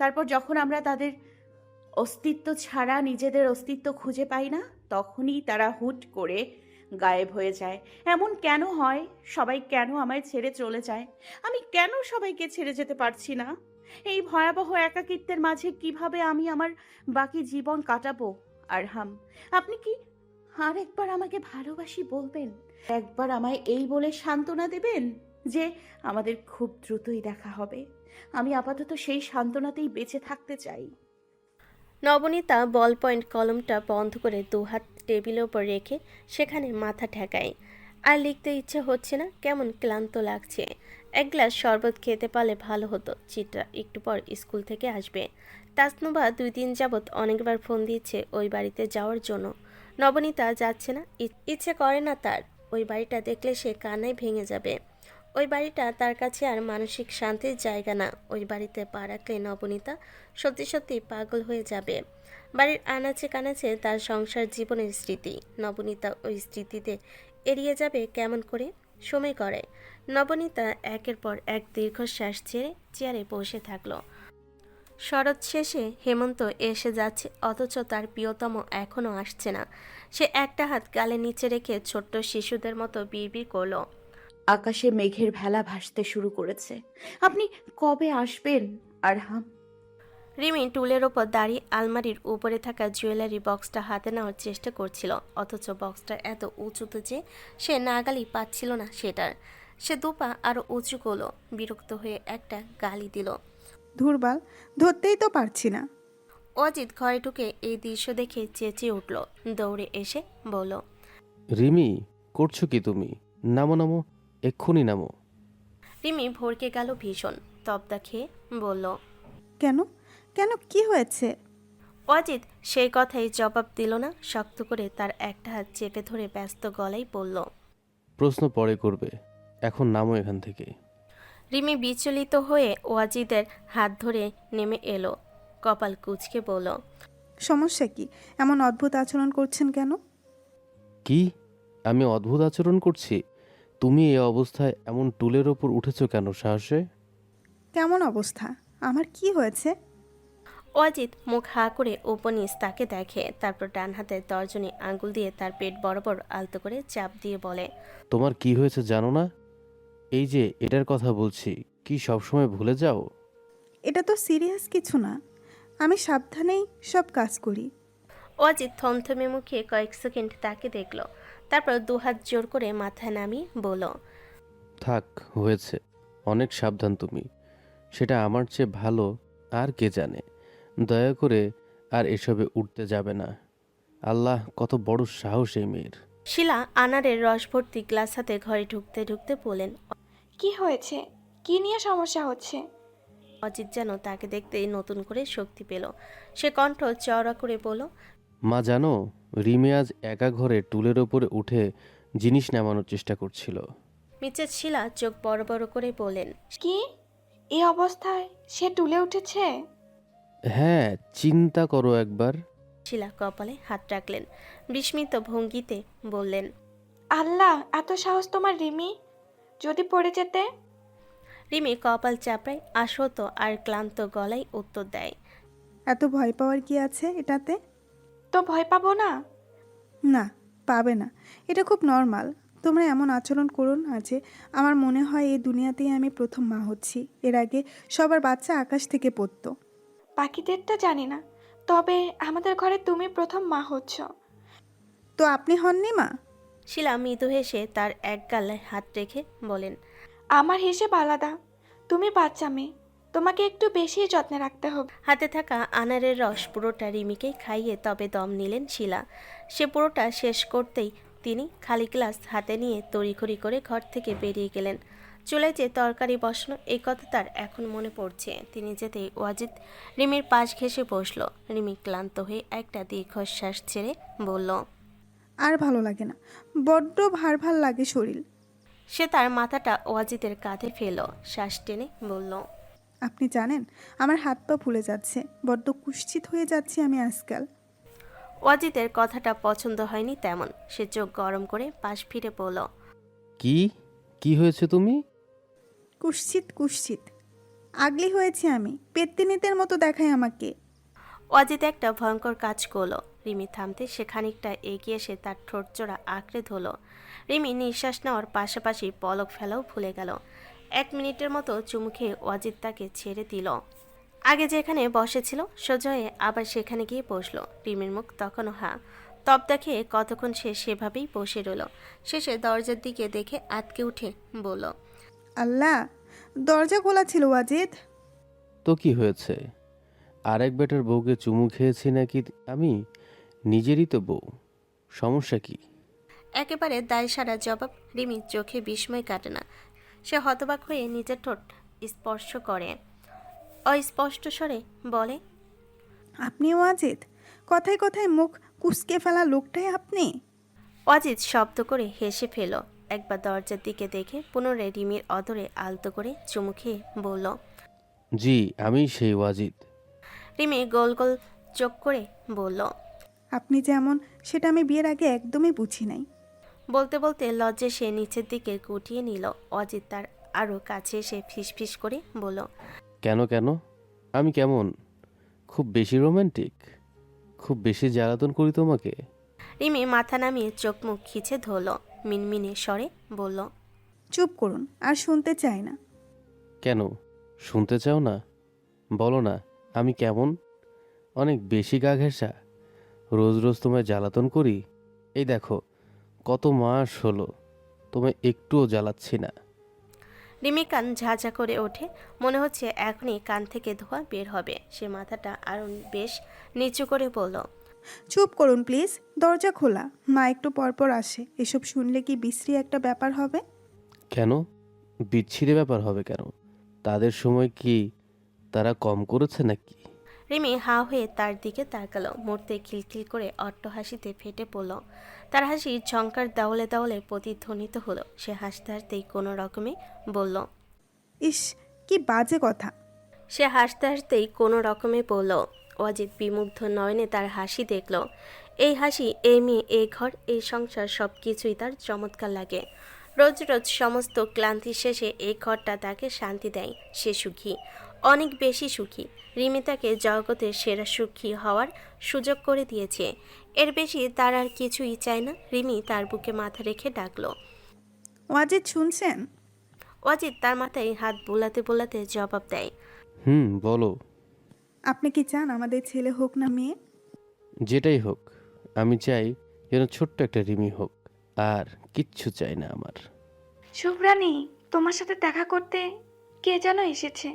তারপর যখন আমরা তাদের অস্তিত্ব ছাড়া নিজেদের অস্তিত্ব খুঁজে পাই না, তখনই তারা হুট করে গায়েব হয়ে যায়। এমন কেন হয়? সবাই কেন আমায় ছেড়ে চলে যায়? আমি কেন সবাইকে ছেড়ে যেতে পারছি না? এই ভয়াবহ একাকিত্বের মাঝে কিভাবে আমি আমার বাকি জীবন কাটাবো? আরহাম, আপনি কি আর একবার আমাকে ভালোবাসি বলবেন? একবার আমায় এই বলে সান্ত্বনা দেবেন যে আমাদের খুব দ্রুতই দেখা হবে। আমি আপাতত সেই সান্ত্বনাতেই বেঁচে থাকতে চাই। নবনীতা বল পয়েন্ট কলমটা বন্ধ করে দুহাত টেবিলের ওপর রেখে সেখানে মাথা ঠেকায়। আর লিখতে ইচ্ছে হচ্ছে না, কেমন ক্লান্ত লাগছে। এক গ্লাস শরবত খেতে পারলে ভালো হতো। চিত্রা একটু পর স্কুল থেকে আসবে। তাসনুভা 2 দিন যাবৎ অনেকবার ফোন দিয়েছে ওই বাড়িতে যাওয়ার জন্য। নবনীতা যাচ্ছে না, ইচ্ছে করে না তার। ওই বাড়িটা দেখলে সে কান্নায় ভেঙে যাবে। ওই বাড়িটা তার কাছে আর মানসিক শান্তির জায়গা না। ওই বাড়িতে পা রাখলে নবনীতা সত্যি সত্যি পাগল হয়ে যাবে। বাড়ির আনাচে কানাচে তার সংসার জীবনের স্মৃতি। নবনীতা ওই স্মৃতিতে এড়িয়ে যাবে কেমন করে? সময় করে। নবনীতা একের পর এক দীর্ঘশ্বাস ছেড়ে চেয়ারে বসে থাকলো। শরৎ শেষে হেমন্ত এসে যাচ্ছে, অথচ তার প্রিয়তম এখনও আসছে না। সে একটা হাত গালের নিচে রেখে ছোট্ট শিশুদের মতো বিড়বিড় করলো। আকাশে মেঘের ভেলা ভাসতে শুরু করেছে। আপনি কবে আসবেন আরহাম? রিমি টুলের ওপর দাঁড়িয়ে আলমারির উপরে থাকা জুয়েলারি বক্সটা হাতে নেওয়ার চেষ্টা করছিল, অথচ বক্সটা এত উঁচুতে যে সে নাগালই পাচ্ছিল না সেটার। সে দুপা আরও উঁচু করলো। বিরক্ত হয়ে একটা গালি দিল। ধুরবাল, ধরতেই তো পারছি না। অজিত ঘরে ঢুকে এই দৃশ্য দেখে চেঁচিয়ে উঠল। দৌড়ে এসে বলল, রিমি, করছো কি তুমি? নামো নামো, এক্ষুনি নামো। রিমি ভরকে গেল ভীষণ। তবদা খেয়ে বলল, কেন কেন, কি হয়েছে? অজিত সেই কথাই জবাব দিল না। শক্ত করে তার একটা হাত চেপে ধরে ব্যস্ত গলায় বলল, প্রশ্ন পরে করবে, এখন নামো এখান থেকে। রিমি বিচলিত হয়ে ওয়াজিদের হাত ধরে নেমে এলো। কপাল কুঁচকে বলল, সমস্যা কি? এমন অদ্ভুত আচরণ করছেন কেন? কি? আমি অদ্ভুত আচরণ করছি? তুমি এই অবস্থায় এমন টুলের ওপর উঠেছো কেন সাহসে? কেমন অবস্থা? আমার কি হয়েছে? অজিত মুখ হা করে উপনিস তাকে দেখে, তারপর ডান হাতের তর্জনী আঙ্গুল দিয়ে তার পেট বরাবর আলতো করে চাপ দিয়ে বলে, তোমার কি হয়েছে জানো না? এই যে এটার কথা বলছি, কি সবসময় ভুলে যাও? এটা তো সিরিয়াস কিছু না, আমি সাবধানেই সব কাজ করি। অজিত থমথমে মুখে কয়েক সেকেন্ড তাকে দেখল, তারপর দুহাত জোর করে মাথায় নামিয়ে বলল, থাক, হয়েছে, অনেক সাবধান তুমি। সেটা আমার চেয়ে ভালো আর কে জানে। দয়া করে আর এসবে উঠতে যাবে না। আল্লাহ, কত বড় সাহস এই মেয়ের। শিলা আনারের রস ভর্তি গ্লাস হাতে ঘরে ঢুকতে ঢুকতে বলেন। কি হয়েছে? কি নিয়ে সমস্যা হচ্ছে? অজিত যেন তাকে দেখতেই নতুন করে শক্তি পেল। সে কণ্ঠ চওড়া করে বলল, মা জানো, রিমে আজ একা ঘরে টুলের ওপরে উঠে জিনিস নামানোর চেষ্টা করছিল। মিসেস শিলা চোখ বড় বড় করে বলেন, কি? এই অবস্থায় সে তুলে উঠেছে? হ্যাঁ, চিন্তা করো একবার। শিলা কপালে হাত রাখলেন, বিস্মিত ভঙ্গিতে বললেন, আল্লাহ, এত সাহস তোমার রিমি! যদি পড়ে যেতে? রিমি কপাল চাপড়ায় আশত আর ক্লান্ত গলায় উত্তর দেয়, এত ভয় পাওয়ার কি আছে এটাতে? তো ভয় পাবো না? না, পাবে না। এটা খুব নর্মাল। তোমরা এমন আচরণ করো না যে আমার মনে হয় এই দুনিয়াতেই আমি প্রথম মা হচ্ছি। এর আগে সবার বাচ্চা আকাশ থেকে পড়তো। বাকিদেরটা জানি না, তবে আমাদের ঘরে তুমি প্রথম মা হচ্ছ। তো আপনি হননি মা? শিলা মৃদু হেসে তার এক গালে হাত রেখে বলেন, আমার হিসেব আলাদা। তুমি বাচ্চা মেয়ে, তোমাকে একটু বেশি যত্নে রাখতে হবে। হাতে থাকা আনারের রস পুরোটা রিমিকে খাইয়ে তবে দম নিলেন শিলা। সে পুরোটা শেষ করতেই তিনি খালি গ্লাস হাতে নিয়ে তড়িঘড়ি করে ঘর থেকে বেরিয়ে গেলেন। চুলায় যে তরকারি বসানো, এই কথা তার এখন মনে পড়ছে। তিনি যেতেই ওয়াজিদ রিমির পাশ ঘেঁষে বসল। রিমি ক্লান্ত হয়ে একটা দীর্ঘশ্বাস ছেড়ে বলল, আর ভালো লাগে না, বড্ড ভার ভার লাগে শরীর। সে তার মাথাটা ওয়াজিদের কাঁধে ফেল, শ্বাস টেনে বলল, আপনি জানেন, আমার হাত পা ফুলে যাচ্ছে, বড্ড কুৎসিত হয়ে যাচ্ছি আমি আজকাল। ওয়াজিদের কথাটা পছন্দ হয়নি তেমন। সে চোখ গরম করে পাশ ফিরে বলল, কি কি হয়েছে তুমি? কুৎসিত কুৎসিত আগলি হয়েছি আমি, পেত্তিনিতের মতো দেখায় আমাকে। অজিত একটা ভয়ঙ্কর কাজ করলো। রিমি থামতে সে খানিকটা এগিয়ে এসে তার ঠোঁটচোরা আঁকড়ে ধরল। রিমি নিঃশ্বাস নেওয়ার পাশাপাশি পলক ফেলাও ভুলে গেল। 1 মিনিটের মতো চুমু খেয়ে অজিত তাকে ছেড়ে দিল। আগে যেখানে বসেছিল সোজা হয়ে আবার সেখানে গিয়ে বসলো। রিমির মুখ তখনও হা। তবদা খেয়ে কতক্ষণ সে সেভাবেই বসে রইল। শেষে দরজার দিকে দেখে আটকে উঠে বলল, আল্লাহ, দরজা খোলা ছিল ওয়াজিদ। তো কি হয়েছে? আরেক বেটার বউকে চুমু খেয়েছি নাকি আমি? নিজেরই তো বউ, সমস্যা কি? একেবারে দায়সারা জবাব রিমি চোখে বিস্ময় কাটে না। সে হতবাক হয়ে নিজের ঠোঁট স্পর্শ করে অস্পষ্ট স্বরে বলে, আপনি ওয়াজিদ? কথায় কথায় মুখ কুঁচকে ফেলা লোকটাই আপনি? অজিত শব্দ করে হেসে ফেল। একবার দরজার দিকে দেখে পুনরায় রিমির অদরে আলতো করে চুমু খেয়ে বলল। জি, আমি সেই ওয়াজিদ। রিমি গোল গোল চোখ করে বলল। আপনি যেমন সেটা আমি বিয়ের আগে একদমই বুঝি নাই। বলতে বলতে লজ্জে সে নিচের দিকে গুটিয়ে নিল। অজিত তার আরও কাছে এসে ফিসফিস করে বলল, কেন কেন? আমি কেমন? খুব বেশি রোমান্টিক? খুব বেশি জ্বালাতন করি তোমাকে? রিমি মাথা নামিয়ে চোখ মুখ খিচে ধরল। মিনমিনে স্বরে বলল, চুপ করুন, আর শুনতে চাই না। কেন শুনতে চাও না? বলো না আমি কেমন? অনেক বেশি গা ঘেঁষা? রোজ রোজ তোমায় জ্বালাতন করি? এই দেখো কত মাস হলো তোমায় একটুও জ্বালাচ্ছি না। রিমি কান ঝাঁঝা করে ওঠে। মনে হচ্ছে এখনই কান থেকে ধোঁয়া বের হবে। সে মাথাটা আরও বেশ নিচু করে বলল, চুপ করুন প্লিজ, দরজা খোলা। মা একটু পরপর আসে, এসব শুনলে কি বিশ্রী একটা ব্যাপার হবে? কেন বিচ্ছিরি ব্যাপার হবে কেন? তাদের সময় কি তারা কম করেছে নাকি? রিমি হা হয়ে তার দিকে তাকালো। মুহূর্তে খিলখিল করে অট্টহাসিতে ফেটে পড়ল। তার হাসি ঝংকার দেওয়ালে দেওয়ালে প্রতিধ্বনিত হলো। সে হাসতে হাসতেই কোনো রকমে বলল, ইস, কি বাজে কথা। সে হাসতে হাসতেই কোনো রকমে বলল। অজিত বিমুগ্ধ নয়নে তার হাসি দেখল। এই হাসি, এই মেয়ে, এই ঘর, এই সংসার সব কিছুই তার চমৎকার লাগে। রোজ রোজ সমস্ত ক্লান্তি শেষে এই ঘরটা তাকে শান্তি দেয়। সে সুখী, অনেক বেশি সুখী। রিমি তাকে জগতের সেরা সুখী হওয়ার সুযোগ করে দিয়েছে। এর বেশি তার আর কিছুই চায় না। রিমি তার বুকে মাথা রেখে ডাকল, ওয়াজিদ শুনছেন? অজিত তার মাথায় হাত বোলাতে বোলাতে জবাব দেয়, বলো। আপনি কি চান আমাদের ছেলে হোক না মেয়ে? যেটাই হোক, আমি চাই যেন ছোট্ট একটা রিমি হোক, আর কিচ্ছু চাই না আমার। শুভ্রানী, তোমার সাথে দেখা করতে কে যেন এসেছে।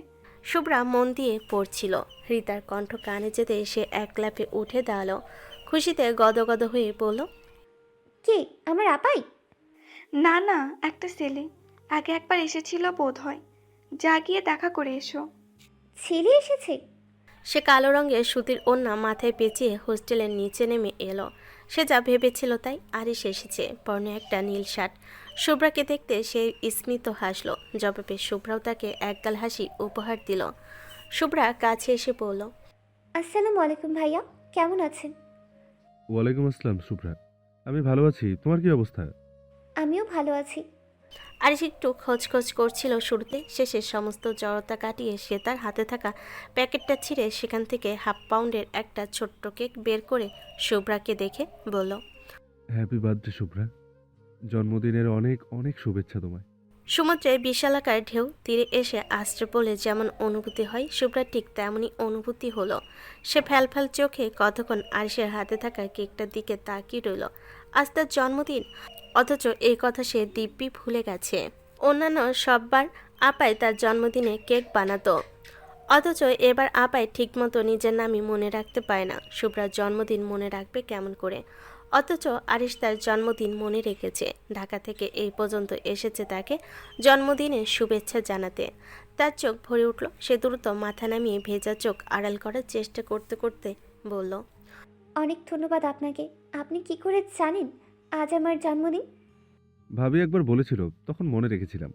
শুভ্রা মন দিয়ে পড়ছিল। রিতার কণ্ঠ কানে যেতে সে এক লাফে উঠে দাঁড়ালো। খুশিতে গদগদ হয়ে বলল, কে? আমার আপাই? না না, একটা ছেলে আগে একবার এসেছিল বোধ হয়। যা গিয়ে দেখা করে এসো। ছেলে এসেছে? সে কালো রঙের সুতির ওড়না মাথায় পেঁচিয়ে হোস্টেলের নিচে নেমে এলো। সে যা ভেবেছিল তাই। আরিশ এসেছে, পরনে একটা নীল শার্ট। শুভ্রাকে দেখতে সে স্মিত হাসলো। জবাবে শুভ্রাও তাকে একগাল হাসি উপহার দিল। শুভ্রা কাছে এসে বলল, আসসালামু আলাইকুম ভাইয়া, কেমন আছেন? ওয়ালাইকুম আসসালাম শুভ্রা, আমি ভালো আছি। তোমার কি অবস্থা? আমিও ভালো আছি। আরিশ একটু খোঁজখোঁজ করছিল শুরুতে। শেষে সমস্ত জড়তা কাটিয়ে সে তার হাতে থাকা প্যাকেটটা ছিঁড়ে সেখান থেকে হাফ পাউন্ডের একটা ছোট্ট কেক বের করে শুভ্রাকে দেখে বলল, হ্যাপি বার্থডে শুভ্রা, জন্মদিনের অনেক অনেক শুভেচ্ছা তোমায়। সমুদ্রে বিশালাকার ঢেউ তীরে এসে আশ্রে পড়লে যেমন অনুভূতি হয়, শুভ্রার ঠিক তেমনই অনুভূতি হলো। সে ফ্যালফ্যাল চোখে কতক্ষণ আরিশের হাতে থাকা কেকটার দিকে তাকিয়ে রইল। আজ তার জন্মদিন, অথচ এই কথা সে দিব্যি ভুলে গেছে। অন্যান্য সববার আপাই তার জন্মদিনে কেক বানাতো, অথচ এবার আপাই ঠিকমতো নিজের নামই মনে রাখতে পারে না। শুভ্রার জন্মদিন মনে রাখবে কেমন করে? অথচ আরিশ তার জন্মদিন মনে রেখেছে। ঢাকা থেকে এই পর্যন্ত এসেছে তাকে জন্মদিনের শুভেচ্ছা জানাতে। তার চোখ ভরে উঠল। সে দ্রুত মাথা নামিয়ে ভেজা চোখ আড়াল করার চেষ্টা করতে করতে বলল, অনেক ধন্যবাদ আপনাকে। আপনি কি করে জানেন আজ আমার জন্মদিন? ভাবি একবার বলেছিল, তখন মনে রেখেছিলাম।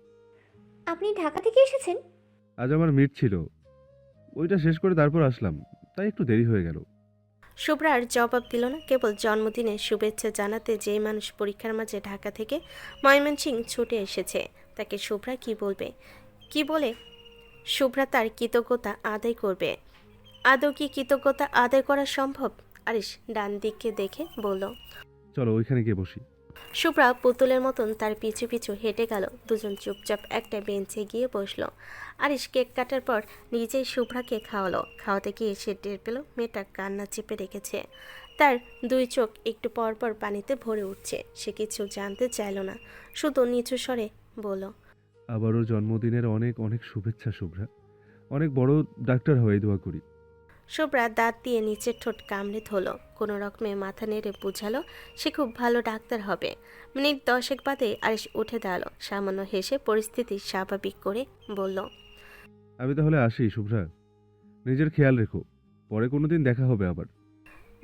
আপনি ঢাকা থেকে এসেছেন? আজ আমার মিট ছিল, ওইটা শেষ করে তারপর আসলাম, তাই একটু দেরি হয়ে গেল। শুভ্রা আর জবাব দিল না। কেবল জন্মদিনের শুভেচ্ছা জানাতে যেই মানুষ পরীক্ষার মাঝে ঢাকা থেকে ময়মনসিংহ ছুটে এসেছে, তাকে শুভ্রা কি বলবে? কি বলে শুভ্রা তার কৃতজ্ঞতা আদায় করবে? আদৌ কি কৃতজ্ঞতা আদায় করা সম্ভব? আরিশ ডান দিকে দেখে বলল, চলো ওইখানে গিয়ে বসি। শুভ্রা পুতুলের মতন তার পিছু পিছু হেঁটে গেল। দুজন চুপচাপ একটা বেঞ্চে গিয়ে বসলো। আরিশ কেক কাটার পর নিজেই শুভ্রাকে খাওয়ালো। খাওয়াতে গিয়ে সে টের পেল মেয়েটা কান্না চেপে রেখেছে। তার দুই চোখ একটু পর পর পানিতে ভরে উঠছে। সে কিছু জানতে চাইল না, শুধু নিচু স্বরে বলল, আবারও জন্মদিনের অনেক অনেক শুভেচ্ছা শুভ্রা, অনেক বড় ডাক্তার হয়ে দোয়া করি। শুভ্রা দাঁত দিয়ে নিচের ঠোঁট কামড়ে ধরল, কোনো রকমে মাথা নেড়ে বুঝালো সে খুব ভালো ডাক্তার হবে। মিনিট 10 বাদে আরিশ উঠে দাঁড়ালো, সামান্য হেসে পরিস্থিতি স্বাভাবিক করে বলল, আমি তাহলে আসি শুভ্রা, নিজের খেয়াল রেখো, পরে কোনোদিন দেখা হবে আবার।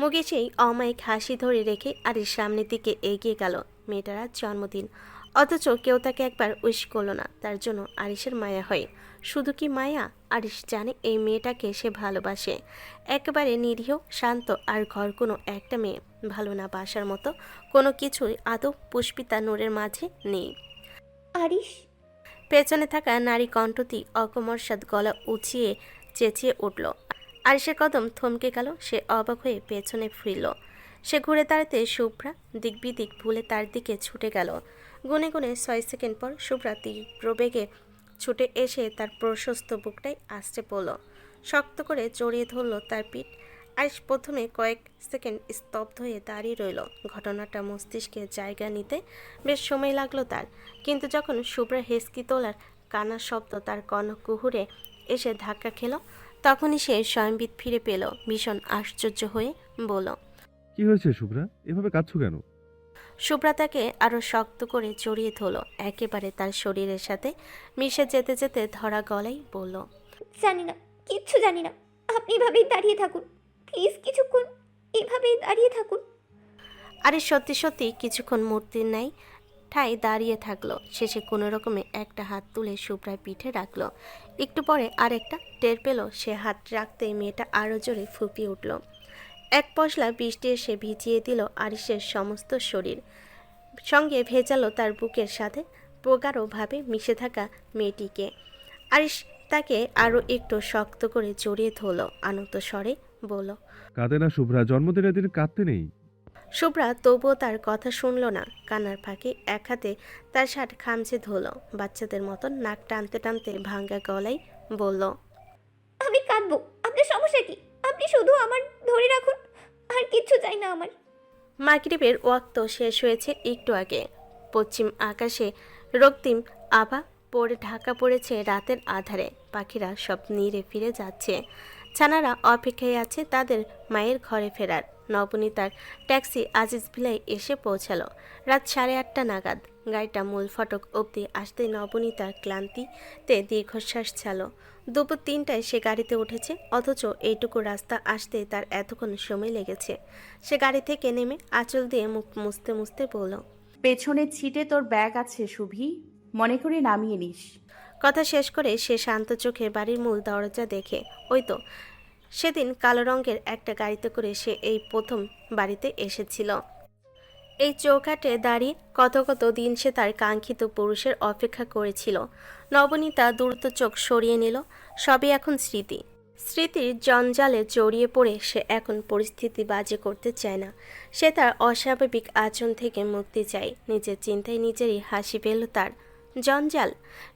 মুখে সেই অমায়িক হাসি ধরে রেখে আরিশ সামনের দিকে এগিয়ে গেল। মেয়েটার আজ জন্মদিন, অথচ কেউ তাকে একবার উইশ করলো না। তার জন্য আরিশের মায়া হয়। শুধু কি মায়া, আরিশ জানে এই মেয়েটাকে সে ভালোবাসে। একেবারে নিরীহ, শান্ত আর ঘর কোনো একটা মেয়ে ভালো না বাসার মতো কোনো কিছুই আদৌ পুষ্পিতা নূরের মাঝে নেই। আরিশ, পেছনে থাকা নারী কণ্ঠটি অকমর্ষাদ গলা উঁচিয়ে চেঁচিয়ে উঠল। আরিশের কদম থমকে গেল, সে অবাক হয়ে পেছনে ফিরল। সে ঘুরে দাঁড়াতে শুভ্রা দিকবিদিক ভুলে তার দিকে ছুটে গেল। গুনে গুনে 6 সেকেন্ড পর শুভ্রা তীব্র বেগে ছুটে এসে তার প্রশস্ত বুকটাই আছড়ে পড়ল, শক্ত করে জড়িয়ে ধরল তার পিঠ। আরিশ প্রথমে কয়েক সেকেন্ড স্তব্ধ হয়ে দাঁড়িয়ে রইল। ঘটনাটা মস্তিষ্কে জায়গা নিতে বেশ সময় লাগলো তার, কিন্তু যখন শুভ্রা হেসকি তোলার কান্নার শব্দ তার কর্ণকুহুরে এসে ধাক্কা খেল, তখনই সে স্বয়ংবিদ ফিরে পেল। ভীষণ আশ্চর্য হয়ে বলল, কি হয়েছে শুভ্রা, এভাবে কাঁদছো কেন? শুভ্রা তাকে আরো শক্ত করে জড়িয়ে ধরল, একেবারে তার শরীরের সাথে মিশে যেতে যেতে ধরা গলায় বলল, জানি না, কিচ্ছু জানি না। আপনি এভাবেই দাঁড়িয়ে থাকুন, প্লিজ কিছুক্ষণ এভাবেই দাঁড়িয়ে থাকুন। আরে সত্যি সত্যি কিছুক্ষণ মূর্তির ন্যায় ঠায় দাঁড়িয়ে থাকলো। শেষে কোনো রকমে একটা হাত তুলে শুভ্রার পিঠে রাখলো। একটু পরে আরেকটা টের পেল, সে হাত রাখতেই মেয়েটা আরও জোরে ফুঁপিয়ে উঠল। এক পশলা বৃষ্টি এসে ভিজিয়ে দিল আরিশের সমস্ত শরীর, সঙ্গে ভেজালো তার বুকের সাথে প্রগাঢ়ভাবে মিশে থাকা মেয়েটিকে। আরিশ তাকে আরও একটু শক্ত করে জড়িয়ে ধরল, আনন্দ স্বরে বলল, কাঁদে না শুভ্রা, জন্মদিনের দিন কাঁদতে নেই। শুভ্রা তবুও তার কথা শুনল না। কান্নার ফাঁকে এক হাতে তার শার্ট খামচে ধরল, বাচ্চাদের মতন নাক টানতে টানতে ভাঙ্গা গলায় বলল, আমি কাঁদবো, আপনার সমস্যা কি? আপনি শুধু আমার ধরে রাখুন, আর কিচ্ছু চাই না আমার। মাগরিবের ওয়াক্ত শেষ হয়েছে একটু আগে। পশ্চিম আকাশে রক্তিম আভা পড়ে ঢাকা পড়েছে রাতের আধারে। পাখিরা সব নীড়ে ফিরে যাচ্ছে। ছানারা অপেক্ষায় আছে তাদের মায়ের ঘরে ফেরার। নবনীতার ট্যাক্সি আজিজ ভিলায় এসে পৌঁছালো রাত 8:30 নাগাদ। গাড়িটা মূল ফটক অবধি আসতে নবনীতার ক্লান্তিতে দীর্ঘশ্বাস ছাড়ল। দুপুর 3টায় সে গাড়িতে উঠেছে, অথচ এইটুকু রাস্তা আসতে তার এতক্ষণ সময় লেগেছে। সে গাড়ি থেকে নেমে আঁচল দিয়ে মুখ মুছতে মুছতে বলল, পেছনের ছিটে তোর ব্যাগ আছে শুভি, মনে করে নামিয়ে নিস। কথা শেষ করে সে শান্ত চোখে বাড়ির মূল দরজা দেখে, ওই তো সেদিন কালো রঙের একটা গাড়িতে করে সে এই প্রথম বাড়িতে এসেছিল। এই চৌকাঠে দাঁড়িয়ে কত কত দিন সে তার কাঙ্ক্ষিত পুরুষের অপেক্ষা করেছিল। নবনীতা দ্রুত চোখ সরিয়ে নিল। সবই এখন স্মৃতি। স্মৃতির জঞ্জালে জড়িয়ে পড়ে সে এখন পরিস্থিতি বাজে করতে চায় না। সে তার অস্বাভাবিক আচরণ থেকে মুক্তি চায়। নিজের চিন্তায় নিজেরই হাসি পেল তার। জঞ্জাল?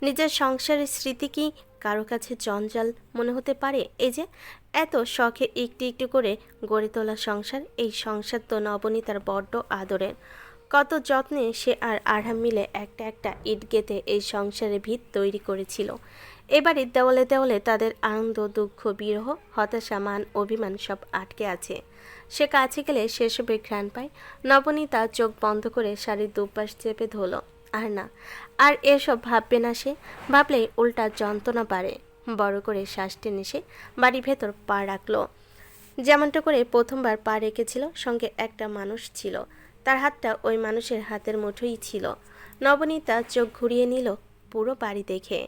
নিজের সংসারের স্মৃতি কি কারো কাছে জঞ্জাল মনে হতে পারে? এই যে এত শখে একটু একটু করে গড়ে তোলা সংসার, এই সংসার তো নবনীতার বড্ড আদরের। কত যত্নে সে আর আরহাম মিলে একটা একটা ইট গেঁথে এই সংসারের ভিত তৈরি করেছিল। এবারে দেওয়ালে দেওয়ালে তাদের আনন্দ, দুঃখ, বিরহ, হতাশা, মান, অভিমান সব আটকে আছে। সে কাছে গেলে সেসবে ঘ্রাণ পায়। নবনীতা চোখ বন্ধ করে শাড়ির দুপাশ চেপে ধরল। আর না, আর এসব ভাববে না সে। ভাবলেই উল্টা যন্ত্রণা বাড়ে। বড় করে শ্বাস টেনে সে বাড়ির ভেতর পা রাখল। যেমনটা করে প্রথমবার পা রেখেছিল, সঙ্গে একটা মানুষ ছিল। তার হাতটা ওই মানুষের হাতের মুঠোই ছিল। নবনীতা চোখ ঘুরিয়ে নিল পুরো বাড়ি দেখে।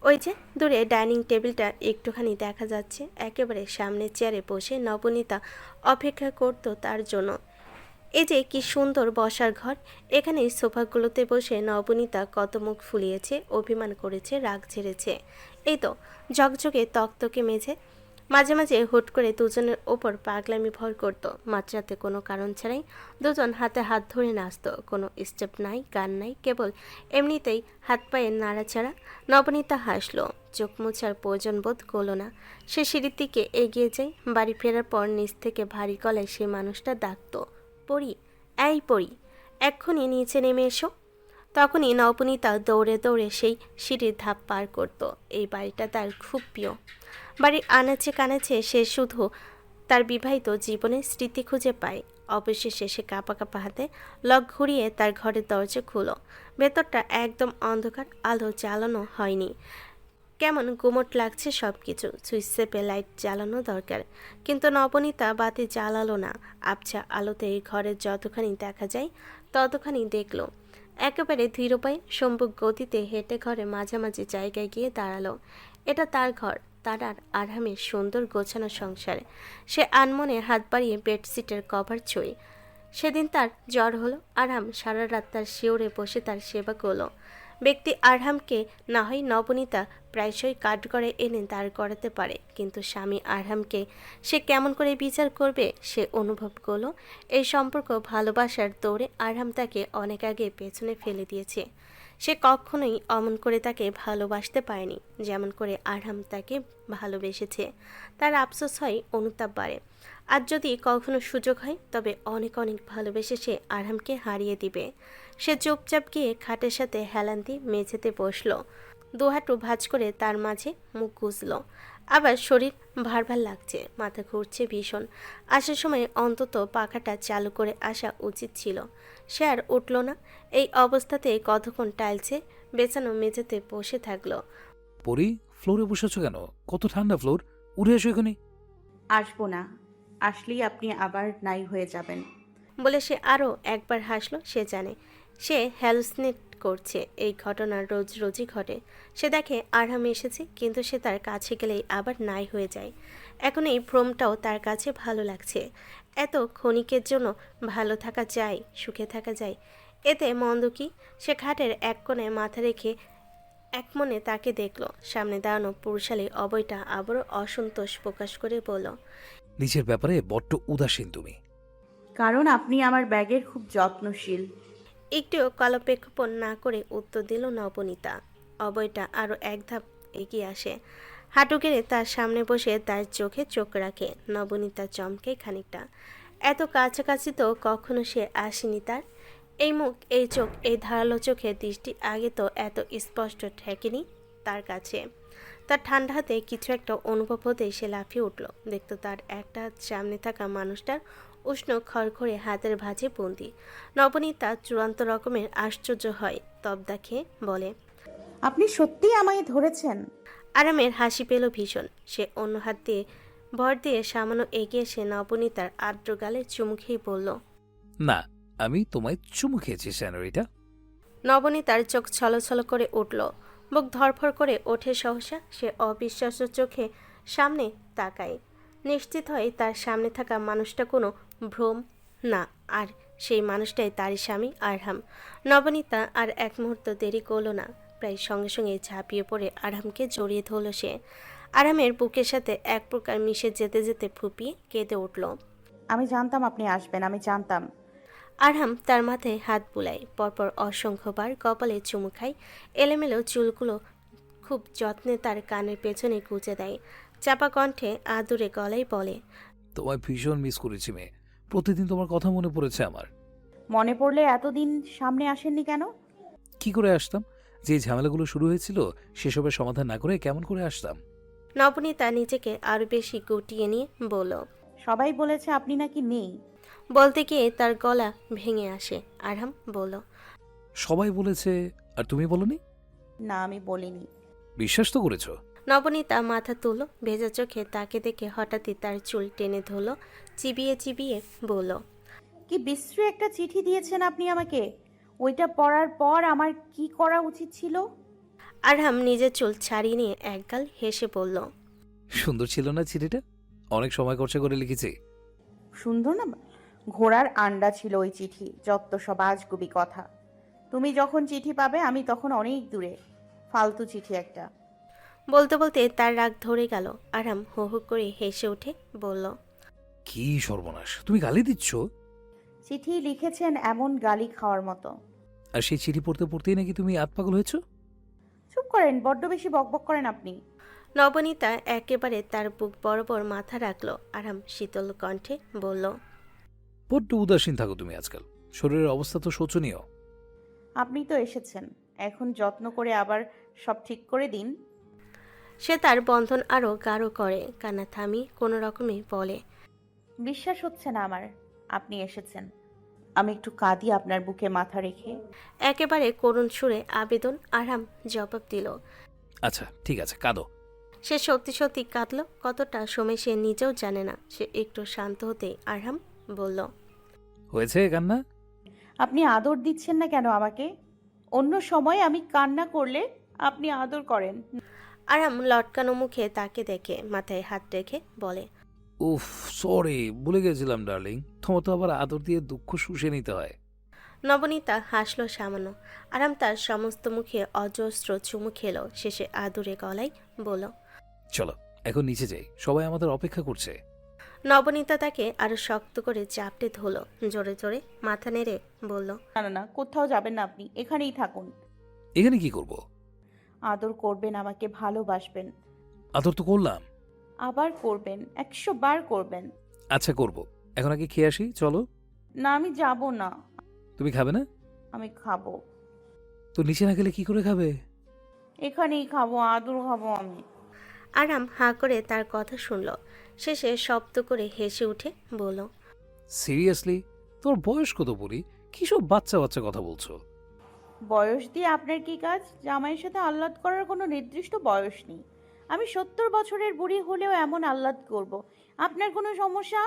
ওই যে দূরে ডাইনিং টেবিলটা একটুখানি দেখা যাচ্ছে। একেবারে সামনে চেয়ারে বসে নবনীতা অপেক্ষা করত তার জন্য। এই যে কি সুন্দর বসার ঘর। এখানে সোফাগুলোতে বসে নবনীতা কত মুখ ফুলিয়েছে, অভিমান করেছে, রাগ ঝেড়েছে। এই তো ঝকঝকে তকতকে মেঝে। মাঝে মাঝে হুট করে দুজনের ওপর পাগলামি ভর করত। মাঝরাতে কোনো কারণ ছাড়াই দুজন হাতে হাত ধরে নাচত। কোনো স্টেপ নাই, গান নাই, কেবল এমনিতেই হাত পায়ের নাড়াচাড়া। নবনীতা হাসলো, চোখ মোছার প্রয়োজন বোধ করল না। সে সিঁড়ির দিকে এগিয়ে যায়। বাড়ি ফেরার পর নিচ থেকে ভারী গলায় সে মানুষটা ডাকত, পড়ি, এই পড়ি, এক্ষুনি নিচে নেমে এসো। তখনই নবনীতা দৌড়ে দৌড়ে সেই সিঁড়ির ধাপ পার করত। এই বাড়িটা তার খুব প্রিয়। বাড়ির আনাচে কানাচে সে শুধু তার বিবাহিত জীবনের স্মৃতি খুঁজে পায়। অবশেষে সে কাঁপা কাঁপা হাতে লক ঘুরিয়ে তার ঘরের দরজা খুলো। ভেতরটা একদম অন্ধকার, আলো জ্বালানো হয়নি। কেমন গুমট লাগছে সব কিছু। সুইচ চেপে লাইট জ্বালানো দরকার, কিন্তু নবনীতা বাতি জ্বালালো না। আবছা আলোতে এই ঘরের যতখানি দেখা যায় ততখানি দেখল। একেবারে ধীর পায়ে সম্মুখ গতিতে হেঁটে ঘরে মাঝামাঝি জায়গায় গিয়ে দাঁড়ালো। এটা তার ঘর, তার আর আরহামের সুন্দর গোছানো সংসার। সে আনমনে হাত বাড়িয়ে বেডশিটের কভার ছুঁই। সেদিন তার জ্বর হলো। আরহাম সারা রাত তার শিওরে বসে তার সেবা করলো। ব্যক্তি আরহামকে না হয় নবনীতা প্রায়শই কাঠগড়ে এনে দাঁড় করাতে পারে, কিন্তু স্বামী আরহামকে সে কেমন করে বিচার করবে? সে অনুভব করলো এই সম্পর্ক ভালোবাসার দৌড়ে আরহাম তাকে অনেক আগে পেছনে ফেলে দিয়েছে। সে কখনোই অমন করে তাকে ভালোবাসতে পারেনি যেমন করে আরহাম তাকে ভালোবেসেছে। তার আফসোস হয়, অনুতাপ বাড়ে। আর যদি কখনো সুযোগ হয় তবে অনেক অনেক ভালোবেসে সে আরহামকে হারিয়ে দিবে। সে চুপচাপ গিয়ে খাটের সাথে হেলান দিয়ে মেঝেতে বসলো। দুহাঁটু ভাঁজ করে তার মাঝে মুখ গুজলো। আবার শরীর ভার ভার লাগছে, মাথা ঘুরছে ভীষণ। আসার সময় অন্তত পাখাটা চালু করে আসা উচিত ছিল। সে আর উঠল না। এই অবস্থাতে কতক্ষণ টাইলসে বেছানো মেঝেতে বসে থাকলো। পরি, ফ্লোরে বসেছো কেন? কত ঠান্ডা ফ্লোর, উঠে এসো এখানে। আসবো না, আসলেই আপনি আবার নাই হয়ে যাবেন। বলে সে আরও একবার হাসলো। সে জানে সে হ্যালুসিনেট করছে। এই ঘটনা রোজ রোজই ঘটে। সে দেখে আরহাম এসেছে, কিন্তু সে তার কাছে গেলেই আবার নাই হয়ে যায়। এখন এই ভ্রমটাও তার কাছে ভালো লাগছে। এত ক্ষণিকের জন্য ভালো থাকা যায়, সুখে থাকা যায়, এতে মন্দ কি? সে খাটের এক কোণে মাথা রেখে এক মনে তাকে দেখলো। সামনে দাঁড়ানো পুরুষালী অবয়টা আবারও অসন্তোষ প্রকাশ করে বলল, নিজের ব্যাপারে বড্ড উদাসীন তুমি। কারণ আপনি আমার ব্যাগের খুব যত্নশীল। একটুও কলপেক্ষপণ না করে উত্তর দিল নবনীতা। অবয়টা আরও এক ধাপ এগিয়ে আসে, হাঁটু গেড়ে তার সামনে বসে তার চোখে চোখ রাখে। নবনীতা চমকে খানিকটা। এত কাছাকাছি তো কখনো সে আসেনি তার। এই মুখ, এই চোখ, এই ধারালো চোখের দৃষ্টি আগে তো এত স্পষ্ট ঠেকেনি তার কাছে। তার ঠান্ডা হাতে কিছু একটা অনুভব হতেই সে লাফিয়ে উঠল। দেখতো তার একটা হাত সামনে থাকা মানুষটার উষ্ণ খড়খড়ে হাতের ভাঁজে বন্দি। নবনীতা চূড়ান্ত রকমের আশ্চর্য হয়। তবদা খেয়ে বলে, আপনি সত্যিই আমায় ধরেছেন? আরামের হাসি পেল ভীষণ। সে অন্য হাত দিয়ে ভর দিয়ে সামান্য এগিয়ে এসে নবনীতার আর্দ্র গালে চুমু খেয়ে বলল, না, আমি তোমায় চুমু খেয়েছি স্যানোরিটা। নবনীতার চোখ ছলছল করে উঠল, বুক ধরফর করে ওঠে সহসা। সে অবিশ্বাস্য চোখে সামনে তাকায়। নিশ্চিত হয় তার সামনে থাকা মানুষটা কোনো ভ্রম না, আর সেই মানুষটাই তারই স্বামী আরহাম। নবনীতা আর এক মুহূর্ত দেরি করল না। প্রায় সঙ্গে সঙ্গে ঝাঁপিয়ে পড়ে আরহামকে জড়িয়ে ধরল সে। আরহামের বুকের সাথে এক প্রকার মিশে যেতে যেতে ফুপিয়ে কেঁদে উঠল। আমি জানতাম আপনি আসবেন, আমি জানতাম। আরহাম তার মাথায় হাত বুলায়, পরপর অসংখ্যবার কপালে চুমু খায়। এলোমেলো চুলগুলো খুব যত্নে তার কানের পেছনে গুঁজে দেয়। চাপা কণ্ঠে আদুরে গলায় বলে, তোমায় ভীষণ মিস করেছি মেয়ে। প্রতিদিন তোমার কথা মনে পড়েছে আমার। মনে পড়লে এতদিন সামনে আসেননি কেন? কি করে আসতাম? যে ঝামেলাগুলো শুরু হয়েছিল সেসবের সমাধান না করে কেমন করে আসতাম? নবনীতা নিজেকে আরো বেশি গুটিয়ে নিয়ে বলল। সবাই বলেছে আপনি নাকি নেই। বলতে গিয়ে তার গলা ভেঙে আসে। আরহাম বলল, সবাই বলেছে, আর তুমি বলনি? না, আমি বলিনি। বিশ্বাস তো করেছো। নবনীতা মাথা তুলল। ভেজা চোখে তাকে দেখে হঠাৎই তার চুল টেনে ধরল, চিবিয়ে চিবিয়ে বলল, কি বিশ্রী একটা চিঠি দিয়েছেন আপনি আমাকে। ওইটা পড়ার পর আমার কি করা উচিত ছিল? আরহাম নিজের চুল ছাড়িয়ে নিয়ে একগাল হেসে বলল, সুন্দর ছিল না চিঠিটা? অনেক সময় খরচা করে লিখেছি। সুন্দর না? ঘোড়ার আন্ডা ছিল ওই চিঠি। যত সব আজগুবি কথা। তুমি যখন চিঠি পাবে আমি তখন অনেক দূরে। ফালতু চিঠি একটা। বলতে বলতে তার রাগ ধরে গেল। আরহাম হো হো করে হেসে উঠে বলল, কি সর্বনাশ, তুমি গালি দিচ্ছ? চিঠি লিখেছেন এমন গালি খাওয়ার মতো। আর সেই চিঠি পড়তে পড়তেই নাকি তুমি আতপাগল হয়েছো? চুপ করেন, বড্ড বেশি বকবক করেন আপনি। নবনীতা একেবারে তার বুক বরাবর মাথা রাখল। আরহাম শীতল কণ্ঠে বলল, বড্ড উদাসীন থাকো তুমি আজকাল। শরীরের অবস্থা তো শোচনীয়। আপনি তো এসেছেন, এখন যত্ন করে আবার সব ঠিক করে দিন। সে তার বন্ধন আরও গাঢ় করে, কান্না থামিয়ে কোনো রকমে বলে, বিশ্বাস হচ্ছে না আমার, আপনি এসেছেন। আমি একটু কাঁদি আপনার বুকে মাথা রেখে। একেবারে করুণ সুরে আবেদন আরহাম জবাব দিল। আচ্ছা ঠিক আছে, কাঁদো। সে সত্যি সত্যি কাঁদল, কতটা সময় সে নিজেও জানে না। সে একটু শান্ত হতেই আরহাম বলল, হয়েছে কান্না? আপনি আদর দিচ্ছেন না কেন আমাকে? অন্য সময় আমি কান্না করলে আপনি আদর করেন। আরহাম লটকানো মুখে তাকে দেখে মাথায় হাত রেখে বলে, উফ সরি, ভুলে গেছিলাম ডার্লিং, তোমার তো আবার আদর দিয়ে দুঃখ শুষে নিতে হয়। নবনীতা হাসল সামান্য। আরাম তার সমস্ত মুখে অজস্র চুমু খেলো, শেষে আদুরে গলায় বলল, চলো এখন নিচে যাই, সবাই আমাদের অপেক্ষা করছে। নবনীতা তাকে আরো শক্ত করে চাপটে ধরল, জোরে জোরে মাথা নেড়ে বলল, না না না, কোথাও যাবেন না, আপনি এখানেই থাকুন। এখানে কি করব? আদর করবেন, আমাকে ভালোবাসবেন। আদর তো করলাম। আবার করবেন, 100 বার করবেন। আচ্ছা করব, এখন আগে খেয়ে আসি, চলো। না আমি যাব না। তুমি খাবে না? আমি খাবো। তো নিচে না গেলে কি করে খাবে? এখানেই খাবো, আদর খাবো আমি। আরাম হাঁ করে তার কথা শুনল, শেষে শব্দ করে হেসে উঠে বলল, সিরিয়াসলি? তোর বয়স কত বলি? কি সব বাচ্চা বাচ্চা কথা বলছো? বয়স দিয়ে আপনার কি কাজ? জামাইয়ের সাথে আহ্লাদ করার কোনো নির্দিষ্ট বয়স নেই। আমি 70 বছরের বুড়ি হলেও এমন আহ্লাদ করব। আপনার কোনো সমস্যা?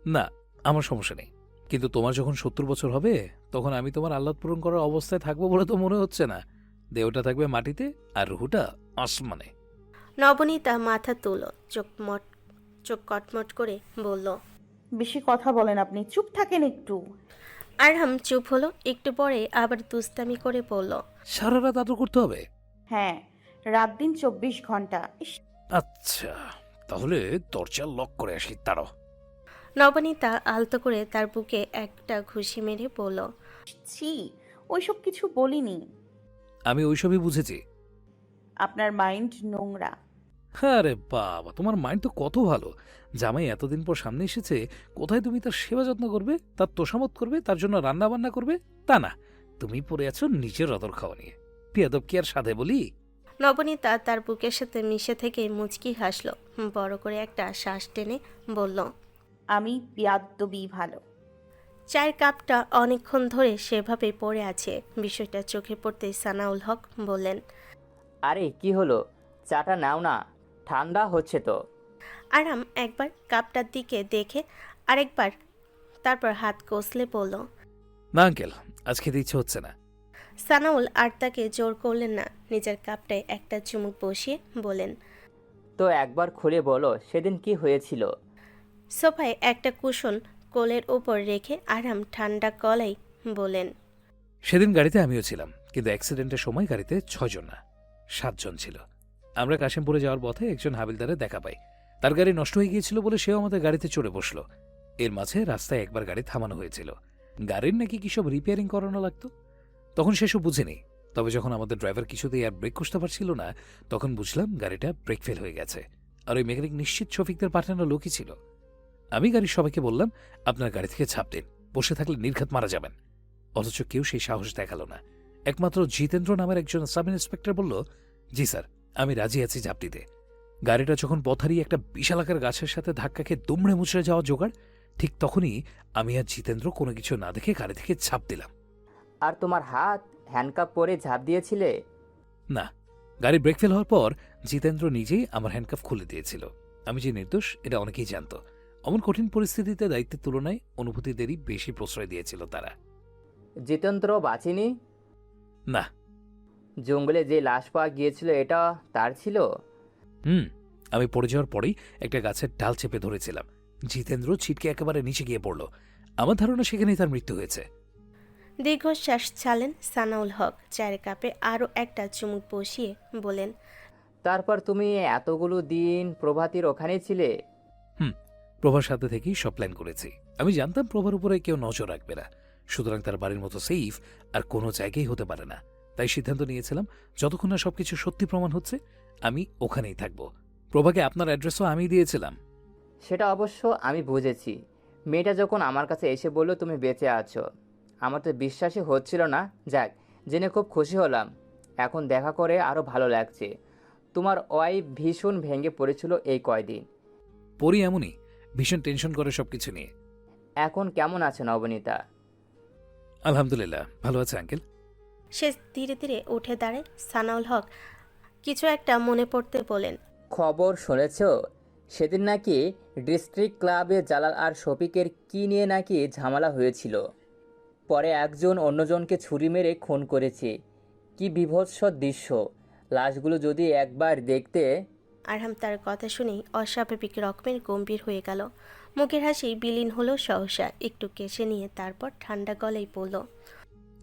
না, আমার সমস্যা নেই, কিন্তু তোমার যখন 70 বছর হবে তখন আমি তোমার আহ্লাদ পূরণ করার অবস্থায় থাকবো বলে তো মনে হচ্ছে না। দেহটা থাকবে মাটিতে আর রুহুটা আসমানে। নবনীতা মাথা তুলল, চোখ কটমট করে বলল, বেশি কথা বলেন আপনি, চুপ থাকেন একটু। আরহাম চুপ হলো, একটু পরে আবার দুস্তামি করে বলল, সারা রাত আদর করতে হবে? হ্যাঁ, রাত দিন 24 ঘন্টা। ইস, আচ্ছা তাহলে দরজা লক করে আসি, তারও। নবনীতা আলতো করে তার বুকে একটা ঘুষি মেরে বলল, ছি, ওইসব কিছু বলিনি। আমি ওইসবই বুঝেছি। আপনার মাইন্ড নোংরা। আরে বাবা, তোমার মাইন্ড তো কত ভালো। জামাই এতদিন পর সামনে এসেছে, কোথায় তুমি তার সেবা যত্ন করবে, তার তোষামত করবে, তার জন্য রান্না বান্না করবে? তা না, তুমি পড়ে আছো নিজের আদর খাওয়া নিয়ে। পিয়াদব কি আর সাধে বলি? নবনীতা তার বুকের সাথে মিশে থেকে মুচকি হাসল, বড় করে একটা শ্বাস টেনে বলল, আমি বিয়াদ্দবি ভালো। চায়ের কাপটা অনেকক্ষণ ধরে সেভাবে পড়ে আছে, বিষয়টা চোখে পড়তেই সানাউল হক বললেন, আরে কি হলো, চাটা নাও না, ঠান্ডা হচ্ছে তো। আরাম একবার কাপটার দিকে দেখে আরেকবার, তারপর হাত কষলে বলল, না আঙ্কেল, আজ খেতে ইচ্ছে হচ্ছে না। সানাউল আর তাকে জোর করলেন না, নিজের কাপটায় একটা চুমুক বসিয়ে বলেন, তো একবার খুলে বলো সেদিন কি হয়েছিল। সোফায় একটা কুশন কোলের ওপর রেখে আরাম ঠান্ডা গলায় বলেন, সেদিন গাড়িতে আমিও ছিলাম, কিন্তু অ্যাক্সিডেন্টের সময় গাড়িতে 6 জন না 7 জন ছিল। আমরা কাশিমপুরে যাওয়ার পথে একজন হাবিলদারের দেখা পাই। তার গাড়ি নষ্ট হয়ে গিয়েছিল বলে সেও আমাদের গাড়িতে চড়ে বসলো। এর মাঝে রাস্তায় একবার গাড়ি থামানো হয়েছিল, গাড়ির নাকি কি সব রিপেয়ারিং করানো লাগতো। তখন সেসব বুঝিনি, তবে যখন আমাদের ড্রাইভার কিছুতেই আর ব্রেক কষতে পারছিল না, তখন বুঝলাম গাড়িটা ব্রেক ফেল হয়ে গেছে। আর ওই মেকানিক নিশ্চিত শফিকদের পাঠানো লোকই ছিল। আমি গাড়ির সবাইকে বললাম, আপনার গাড়ি থেকে ঝাঁপ দিন, বসে থাকলে নির্ঘাত মারা যাবেন। অথচ কেউ সেই সাহস দেখালো না। একমাত্র জিতেন্দ্র নামের একজন সাব ইন্সপেক্টর বলল, জি স্যার, আমি রাজি আছি ঝাঁপ দিতে। গাড়িটা যখন পথারি একটা বিশালাকার গাছের সাথে ধাক্কা খেয়ে দুমড়ে মুচড়ে যাওয়া জোগাড়, ঠিক তখনই আমি আর জিতেন্দ্র কোনো কিছু না দেখে গাড়ি থেকে ঝাঁপ দিলাম। আর তোমার হাত হ্যান্ডকাপ পরে ঝাঁপ দিয়েছিলে? না, গাড়ি ব্রেক ফেল হওয়ার পর জিতেন্দ্র নিজেই আমার হ্যান্ডকাফ খুলে দিয়েছিল। আমি যে নির্দোষ এটা অনেকেই জানত। অমন কঠিন পরিস্থিতিতে দায়িত্বের তুলনায় অনুভূতিদেরই বেশি প্রশ্রয় দিয়েছিল তারা। জিতেন্দ্র বাঁচেনি? না। জঙ্গলে যে লাশ পাওয়া গিয়েছিল এটা তার ছিল? আমি পড়ে যাওয়ার পরেই একটা গাছের ডাল চেপে ধরেছিলাম। জিতেন্দ্র ছিটকে একেবারে নিচে গিয়ে পড়ল। আমার ধারণা সেখানেই তার মৃত্যু হয়েছে। দীর্ঘশ্বাস ছাড়লেন সানাউল হক, চায়ের কাপে আরও একটা চুমুক বসিয়ে বলেন, তারপর তুমি এতগুলো দিন প্রভাতীর ওখানেই ছিলে? প্রভার সাথে থেকেই সব প্ল্যান করেছি। আমি জানতাম প্রভার উপরে কেউ নজর রাখবে না, সুতরাং তার বাড়ির মতো সেফ আর কোনো জায়গায় হতে পারে না। তাই সিদ্ধান্ত নিয়েছিলাম, যতক্ষণ না সবকিছু সত্যি প্রমাণ হচ্ছে আমি ওখানেই থাকব। প্রভাকে আপনার অ্যাড্রেসও আমি দিয়েছিলাম। সেটা অবশ্য আমি বুঝেছি। মেয়েটা যখন আমার কাছে এসে বলল তুমি বেঁচে আছো, আমার তো বিশ্বাসই হচ্ছিল না। যাক, জেনে খুব খুশি হলাম। এখন দেখা করে আরও ভালো লাগছে। তোমার ওয়াইফ ভীষণ ভেঙে পড়েছিল এই কয়দিন। পরি এমনই, ভীষণ টেনশন করে সবকিছু নিয়ে। এখন কেমন আছে নবনীতা? আলহামদুলিল্লাহ ভালো আছে আঙ্কেল। সে ধীরে ধীরে উঠে দাঁড়ায়। সানাউল হক কিছু একটা মনে পড়তে বলেন। খবর শুনেছ? সেদিন নাকি ডিস্ট্রিক্ট ক্লাবে জালাল আর শফিকের কি নিয়ে নাকি ঝামেলা হয়েছিল। পরে একজন অন্যজনকে ছুরি মেরে খুন করেছে। কি বীভৎস দৃশ্য! লাশগুলো যদি একবার দেখতে। আরহাম তার কথা শুনেই অস্বাভাবিক রকমের গম্ভীর হয়ে গেল। মুখের হাসি বিলীন হলো সহসা, একটু কেশে নিয়ে তারপর ঠান্ডা গলায় বলল,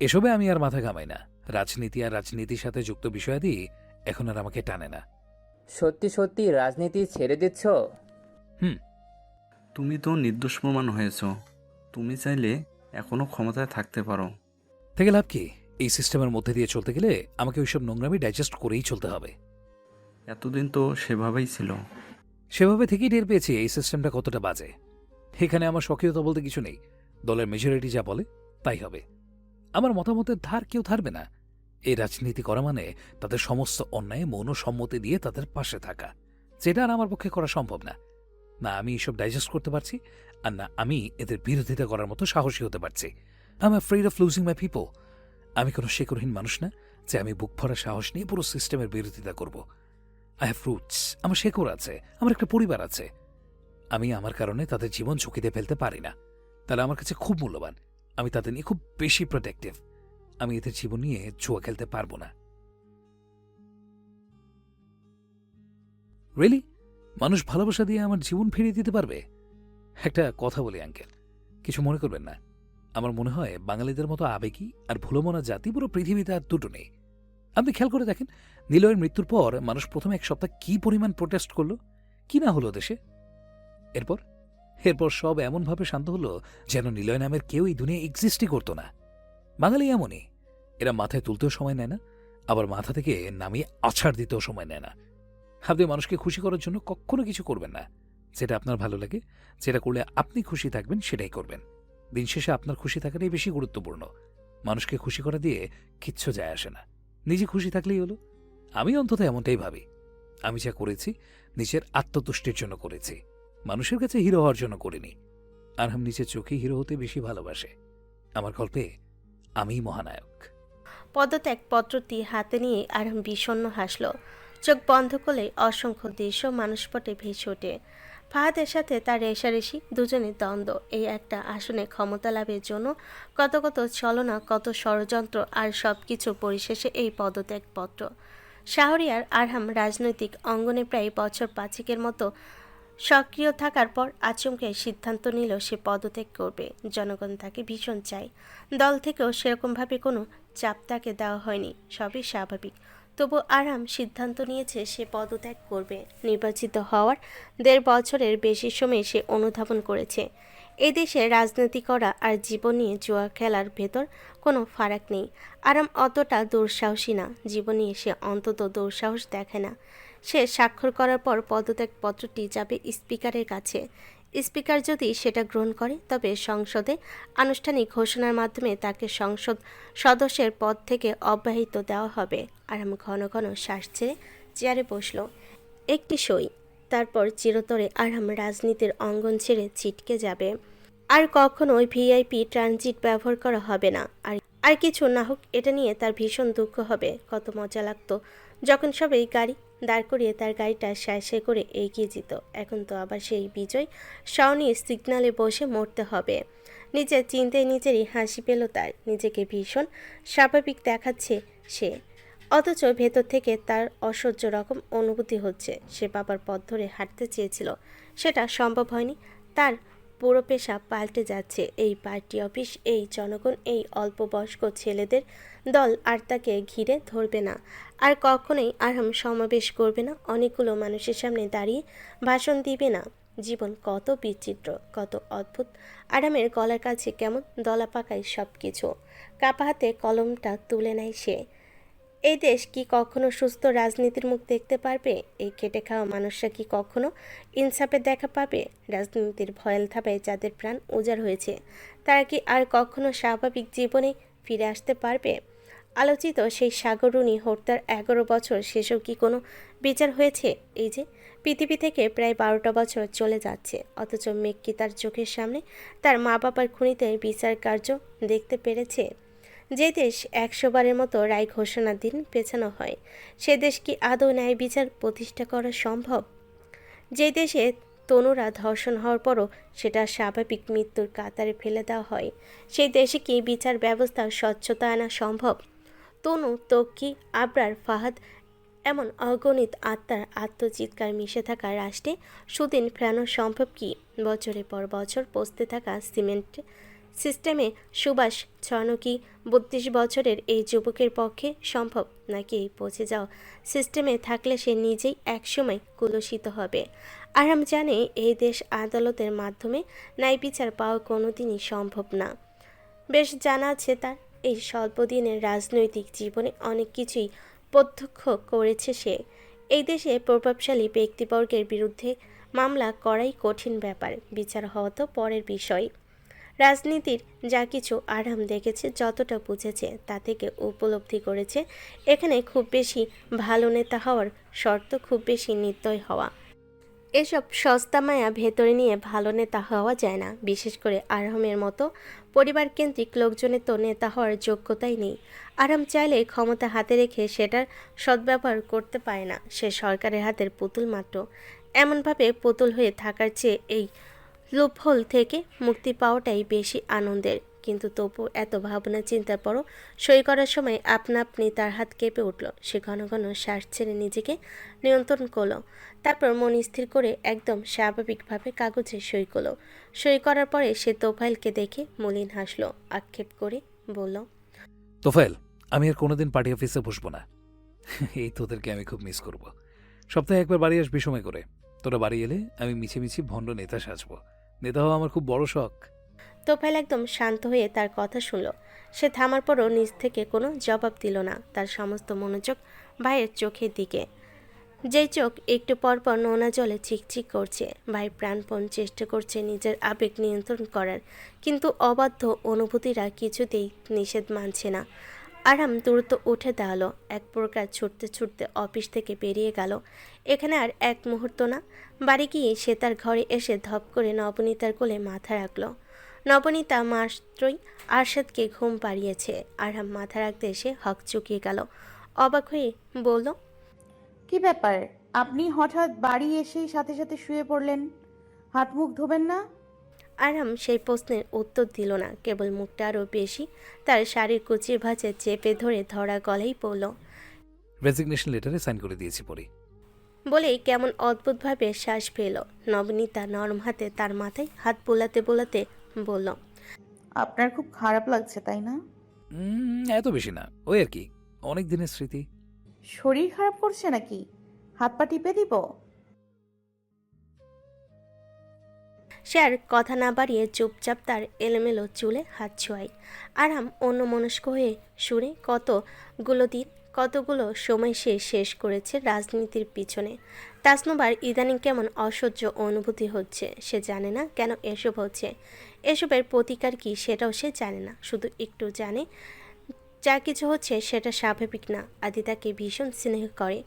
এসবে আমি আর মাথা ঘামাই না। রাজনীতি আর রাজনীতির সাথে যুক্ত বিষয়াদি এখন আর আমাকে টানে না। সত্যি সত্যি রাজনীতি ছেড়ে দিচ্ছ? তুমি তো নির্দোষ প্রমাণ হয়েছ। তুমি চাইলে এখনো ক্ষমতায় থাকতে পারো। থেকে লাভ কি? এই সিস্টেমের মধ্যে দিয়ে চলতে গেলে আমাকে ওইসব নোংরামি ডাইজেস্ট করেই চলতে হবে। এতদিন তো সেভাবেই ছিল। সেভাবে থেকেই টের পেয়েছি এই সিস্টেমটা কতটা বাজে। এখানে আমার স্বকীয়তা বলতে কিছু নেই। দলের মেজরিটি যা বলে তাই হবে। আমার মতামতের ধার কেউ ধারবে না। এই রাজনীতি করা মানে তাদের সমস্ত অন্যায় মৌন সম্মতি দিয়ে তাদের পাশে থাকা, যেটা আর আমার পক্ষে করা সম্ভব না। না আমি এসব ডাইজেস্ট করতে পারছি, আর না আমি এদের বিরোধিতা করার মতো সাহসী হতে পারছি। I am afraid of losing my people. আমি কোনো শেকড়হীন মানুষ না যে আমি বুক ভরা সাহস নিয়ে পুরো সিস্টেমের বিরোধিতা করব। আই হ্যাভ রুটস, আমার শেকড় আছে, আমার একটা পরিবার আছে। আমি আমার কারণে তাদের জীবন ঝুঁকিতে ফেলতে পারি না। তারা আমার কাছে খুব মূল্যবান। আমি তাদের নিয়ে খুব বেশি প্রোটেক্টিভ। আমি এদের জীবন নিয়ে জুয়া খেলতে পারবো না। রিয়েলি? মানুষ ভালোবাসা দিয়ে আমার জীবন ফিরিয়ে দিতে পারবে? একটা কথা বলি আঙ্কেল, কিছু মনে করবেন না। আমার মনে হয় বাঙালিদের মতো আবেগী আর ভুলোমনা জাতি পুরো পৃথিবীতে আর দুটো নেই। আপনি খেয়াল করে দেখেন, নিলয়ের মৃত্যুর পর মানুষ প্রথমে এক সপ্তাহ কি পরিমাণ প্রোটেস্ট করলো, কি না হলো দেশে। এরপর সব এমনভাবে শান্ত হলো যেন নিলয় নামের কেউ এই দুনিয়া এক্সিস্টই করতো না। বাঙালি এমনই, এরা মাথায় তুলতেও সময় নেয় না, আবার মাথা থেকে নামিয়ে আছাড় দিতেও সময় নেয় না। আপনি মানুষকে খুশি করার জন্য কখনো কিছু করবেন না। যেটা আপনার ভালো লাগে, যেটা করলে আপনি খুশি থাকবেন সেটাই করবেন। দিন শেষে আপনার খুশি থাকাটাই বেশি গুরুত্বপূর্ণ। মানুষকে খুশি করা দিয়ে কিচ্ছু যায় আসে না, নিজে খুশি থাকলেই হলো। আমি অন্তত এমনটাই ভাবি। আমি যা করেছি নিজের আত্মতুষ্টির জন্য করেছি, মানুষের কাছে হিরো হওয়ার জন্য করিনি। আর আমি নিজের চোখে হিরো হতে বেশি ভালোবাসে। আমার গল্পে আমিই মহানায়ক। পদত্যাগ পত্রটি হাতে নিয়ে আরহাম বিষণ্ণ হাসল। চোখ বন্ধ করলে অসংখ্য দৃশ্য মানুষপটে ভেসে ওঠে। ফাহাদের সাথে তার রেষারেষি, দুজনের দ্বন্দ্ব, এই একটা আসনে ক্ষমতা লাভের জন্য কত কত ছলনা, কত ষড়যন্ত্র, আর সব কিছুর পরিশেষে এই পদত্যাগপত্র। শাহরিয়ার আরহাম রাজনৈতিক অঙ্গনে প্রায় বছর 5 মতো সক্রিয় থাকার পর আচমকে সিদ্ধান্ত নিল সে পদত্যাগ করবে। জনগণ তাকে ভীষণ চায়। দল থেকেও সেরকমভাবে কোনো চাপ তাকে দেওয়া হয়নি, সবই স্বাভাবিক। তবু আরহাম সিদ্ধান্ত নিয়েছে সে পদত্যাগ করবে। নির্বাচিত হওয়ার 1.5 বছরের বেশি সময় সে অনুধাবন করেছে এই দেশে রাজনীতি করা আর জীবন নিয়ে জুয়া খেলার ভেতর কোনো ফারাক নেই। আরাম অতটা দুঃসাহসী না, জীবন নিয়ে সে অন্তত দুঃসাহস দেখায় না। সে স্বাক্ষর করার পর পদত্যাগপত্রটি যাবে স্পিকারের কাছে। স্পিকার যদি সেটা গ্রহণ করে তবে সংসদে আনুষ্ঠানিক ঘোষণার মাধ্যমে তাকে সংসদ সদস্যের পদ থেকে অব্যাহতি দেওয়া হবে। আরাম ঘন ঘন শ্বাস ছেড়ে চেয়ারে বসল। একটি সই, তারপর চিরতরে আরাম রাজনীতির অঙ্গন ছেড়ে ছিটকে যাবে। আর কখনো ওই ভিআইপি ট্রানজিট ব্যবহার করা হবে না। আর কিছু না হোক, এটা নিয়ে তার ভীষণ দুঃখ হবে। কত মজা লাগতো যখন সবাই গাড়ি দাঁড় করিয়ে তার গাড়িটা সাঁয় করে এগিয়ে যেত। এখন তো আবার সেই বিজয় সাউনি সিগনালে বসে মরতে হবে। নিজের চিন্তায় নিজেরই হাসি পেল তার। নিজেকে ভীষণ স্বাভাবিক দেখাচ্ছে সে, অথচ ভেতর থেকে তার অসহ্য রকম অনুভূতি হচ্ছে। সে বাবার পথ ধরে হাঁটতে চেয়েছিল, সেটা সম্ভব হয়নি। তার পুরো পেশা পাল্টে যাচ্ছে। এই পার্টি অফিস, এই জনগণ, এই অল্প বয়স্ক ছেলেদের দল আর তাকে ঘিরে ধরবে না। আর কখনোই আরাম সমাবেশ করবে না, অনেকগুলো মানুষের সামনে দাঁড়িয়ে ভাষণ দিবে না। জীবন কত বিচিত্র, কত অদ্ভুত। আরামের গলার কাছে কেমন দলা পাকায় সব কিছু। কাপা হাতে কলমটা তুলে নেয় সে। এই দেশ কি কখনো সুস্থ রাজনীতির মুখ দেখতে পারবে? এই খেটে খাওয়া মানুষরা কি কখনো ইনসাফের দেখা পাবে? রাজনীতির ভয়াল থাবায় যাদের প্রাণ উজাড় হয়েছে, তারা কি আর কখনো স্বাভাবিক জীবনে ফিরে আসতে পারবে? আলোচিত সেই সাগররুনি হত্যার 11 বছর শেষেও কি কোনো বিচার হয়েছে? এই যে পৃথিবী থেকে প্রায় 12টা বছর চলে যাচ্ছে, অথচ মেঘকি তার চোখের সামনে তার মা বাবার খুনিতে বিচার কার্য দেখতে পেরেছে। যে দেশ 100 বারের মতো রায় ঘোষণার দিন পেছানো হয়, সে দেশ কি আদৌ ন্যায় বিচার প্রতিষ্ঠা করা সম্ভব? যে দেশে তনুরা ধর্ষণ হওয়ার পরও সেটা স্বাভাবিক মৃত্যুর কাতারে ফেলে দেওয়া হয়, সেই দেশে কি বিচার ব্যবস্থার স্বচ্ছতা আনা সম্ভব? তনু, তকি, আবরার, ফাহাদ এমন অগণিত আত্মার আত্মচিৎকার মিশে থাকা রাষ্ট্রে সুদিন ফেরানো সম্ভব কি? বছরের পর বছর পচতে থাকা সিমেন্ট সিস্টেমে সুবাস ছড়ানো কি 32 বছরের এই যুবকের পক্ষে সম্ভব, নাকি এই পচে যাওয়া সিস্টেমে থাকলে সে নিজেই একসময় কুলসিত হবে? আরাম জানে এই দেশ আদালতের মাধ্যমে ন্যায় বিচার পাওয়া কোনোদিনই সম্ভব না। বেশ জানা আছে তার। এই স্বল্পদিনের রাজনৈতিক জীবনে অনেক কিছুই প্রত্যক্ষ করেছে সে। এই দেশে প্রভাবশালী ব্যক্তিবর্গের বিরুদ্ধে মামলা করাই কঠিন ব্যাপার, বিচার হওয়া তো পরের বিষয়। রাজনীতির যা কিছু আরাম দেখেছে, যতটা বুঝেছে তা থেকে উপলব্ধি করেছে এখানে খুব বেশি ভালো নেতা হওয়ার শর্ত খুব বেশি নির্দয় হওয়া। এসব সস্তা মায়া ভেতরে নিয়ে ভালো নেতা হওয়া যায় না। বিশেষ করে আরামের মতো পরিবারকেন্দ্রিক লোকজনের তো নেতা হওয়ার যোগ্যতাই নেই। আরাম চাইলে ক্ষমতা হাতে রেখে সেটার সদ্ব্যবহার করতে পারে না। সে সরকারের হাতের পুতুল মাত্র। এমনভাবে পুতুল হয়ে থাকার চেয়ে এই লুপহোল থেকে মুক্তি পাওয়াটাই বেশি আনন্দের। কিন্তু তবু এত ভাবনা চিন্তার পরও সই করার সময় আপনা আপনি তার হাত কেঁপে উঠল। সে ঘন ঘন শ্বাস ছেড়ে নিজেকে নিয়ন্ত্রণ করলো। তারপর মন স্থির করে একদম স্বাভাবিকভাবে কাগজে সই করলো। সই করার পরে সে তোফাইলকে দেখে মলিন হাসলো, আক্ষেপ করে বলল, তোফায়েল, আমি আর কোনোদিন পার্টি অফিসে বসবো না। এই তোদেরকে আমি খুব মিস করব। সপ্তাহে একবার বাড়ি আসবি সময় করে। তোরা বাড়ি এলে আমি মিছিমিছি ভণ্ড নেতা সাজবো। নেতা হওয়া আমার খুব বড় শখ। তোফাইল একদম শান্ত হয়ে তার কথা শুনল। সে থামার পরও নিজ থেকে কোনো জবাব দিল না। তার সমস্ত মনোযোগ ভাইয়ের চোখের দিকে, যেই চোখ একটু পরপর নোনা জলে চিকচিক করছে। ভাই প্রাণপণ চেষ্টা করছে নিজের আবেগ নিয়ন্ত্রণ করার, কিন্তু অবাধ্য অনুভূতিরা কিছুতেই নিষেধ মানছে না। আরাম দ্রুত উঠে দাঁড়ালো। এক প্রকার ছুটতে ছুটতে অফিস থেকে বেরিয়ে গেল। এখানে আর এক মুহূর্ত না। বাড়ি গিয়ে সে তার ঘরে এসে ধপ করে নবনীতার কোলে মাথা রাখল। নবনীতা মাত্রই আরশাদকে ঘুম পাড়িয়েছে। আরাম মাথা রাখতে এসে হক চুকিয়ে গেল। অবাক হয়ে বলল, কি ব্যাপার, আপনি হঠাৎ বাড়ি এসেই সাথে সাথে শুয়ে পড়লেন? হাত মুখ ধোবেন না? আরাম সেই প্রশ্নের উত্তর দিল না, কেবল মুখটা আরও বেশি তার শাড়ির কুচির ভাঁজে চেপে ধরে ধরা গলেই বলল, রেজিগনেশন লেটারে সাইন করে দিয়েছি পরি। বলেই কেমন অদ্ভুতভাবে শ্বাস ফেল। নবনীতা নরম হাতে তার মাথায় হাত বোলাতে বোলাতে বলল, আপনার খুব খারাপ লাগছে তাই না? এত বেশি না, ওই আর কি, অনেক দিনের স্মৃতি। শরীর খারাপ করছে নাকি? হাত পা টিপে দিব? সে আর কথা না বাড়িয়ে চুপচাপ তার এলোমেলো চুলে হাত ছোঁয়ায়। আরাম অন্যমনস্ক হয়ে শুনে কতগুলো সময় সে শেষ করেছে রাজনীতির পিছনে। তাসনুবার ইদানিং কেমন অসহ্য অনুভূতি হচ্ছে। সে জানে না কেন এসব হচ্ছে, এসবের প্রতিকার কি সেটাও সে জানে না। শুধু একটু জানে যা কিছু হচ্ছে সেটা স্বাভাবিক না। আদি তাকে ভীষণ স্নেহ করে।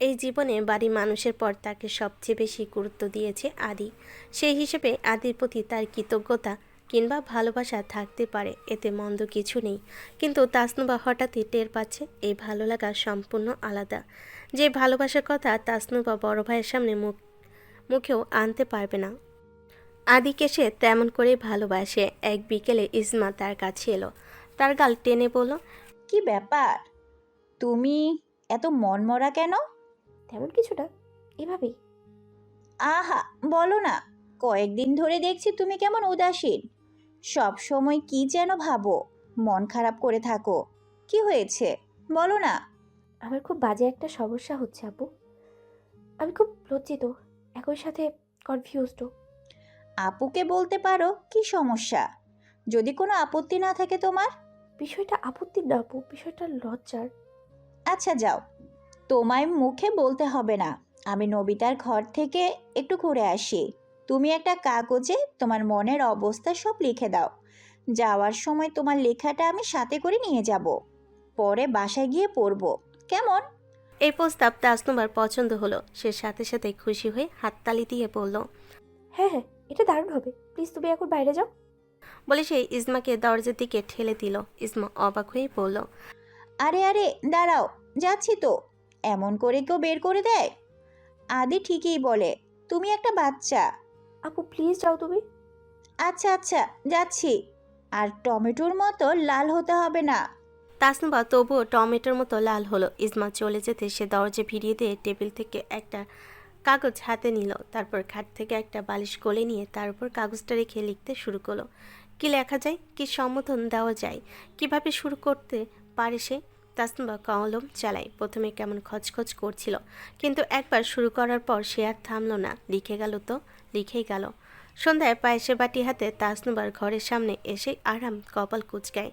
এই জীবনে বাড়ি মানুষের পর তাকে সবচেয়ে বেশি গুরুত্ব দিয়েছে আদি। সেই হিসেবে আদির প্রতি তার কৃতজ্ঞতা কিংবা ভালোবাসা থাকতে পারে, এতে মন্দ কিছু নেই। কিন্তু তাসনুবা হঠাৎই টের পাচ্ছে এই ভালো লাগা সম্পূর্ণ আলাদা। যে ভালোবাসার কথা তাসনুবা বড় ভাইয়ের সামনে মুখেও আনতে পারবে না। আদিকে সে তেমন করে ভালোবাসে। এক বিকেলে ইসমা তার কাছে এলো। তার গাল টেনে বলল, কি ব্যাপার, তুমি এত মনমরা কেন? তেমন কিছুটা, এভাবেই। আহা, বলো না। কয়েকদিন ধরে দেখছি তুমি কেমন উদাসীন। সব সময় কি যেন ভাবো, মন খারাপ করে থাকো। কি হয়েছে বলো না। আমার খুব বাজে একটা সমস্যা হচ্ছে আপু। আমি খুব লজ্জিত, একই সাথে কনফিউজডও। আপুকে বলতে পারো কি সমস্যা, যদি কোনো আপত্তি না থাকে তোমার। বিষয়টা আপত্তির না আপু, বিষয়টা লজ্জার। আচ্ছা যাও, তোমায় মুখে বলতে হবে না। আমি নবিতার ঘর থেকে একটু ঘুরে আসি। তুমি একটা কাগজে তোমার মনের অবস্থা সব লিখে দাও। যাওয়ার সময় তোমার লেখাটা আমি সাথে করে নিয়ে যাব। পরে বাসায় গিয়ে পড়বো, কেমন? এই প্রস্তাব তাসনুমার পছন্দ হলো। সে সাথে সাথে খুশি হয়ে হাততালি দিয়ে বলল, হ্যাঁ হ্যাঁ, এটা দারুণ হবে। প্লিজ তুমি এখন বাইরে যাও। বলে সে ইসমাকে দরজার দিকে ঠেলে দিল। ইসমা অবাক হয়ে বলল, আরে আরে দাঁড়াও, যাচ্ছি তো। এমন করে কেউ বের করে দেয়? আদি ঠিকই বলে, তুমি একটা বাচ্চা। আপু প্লিজ যাও তুমি। আচ্ছা আচ্ছা, যাচ্ছি। আর টমেটোর মতো লাল হতে হবে না। তাসনুবা তবুও টমেটোর মতো লাল হলো। ইসমা চলে যেতে সে দরজা ভিড়িয়ে দিয়ে টেবিল থেকে একটা কাগজ হাতে নিল। তারপর খাট থেকে একটা বালিশ কোলে নিয়ে তার উপর কাগজটা রেখে লিখতে শুরু করলো। কি লেখা যায়, কি সম্বোধন দেওয়া যায়, কিভাবে শুরু করতে পারে সে। তাসনুবা কলম চালায়। প্রথমে কেমন খচখচ করছিল, কিন্তু একবার শুরু করার পর সে আর থামলো না। লিখে গেল তো লিখেই গেল। সন্ধ্যায় পায়েসের বাটি হাতে তাসনুবার ঘরের সামনে এসে আরাম কপাল কুঁচকায়।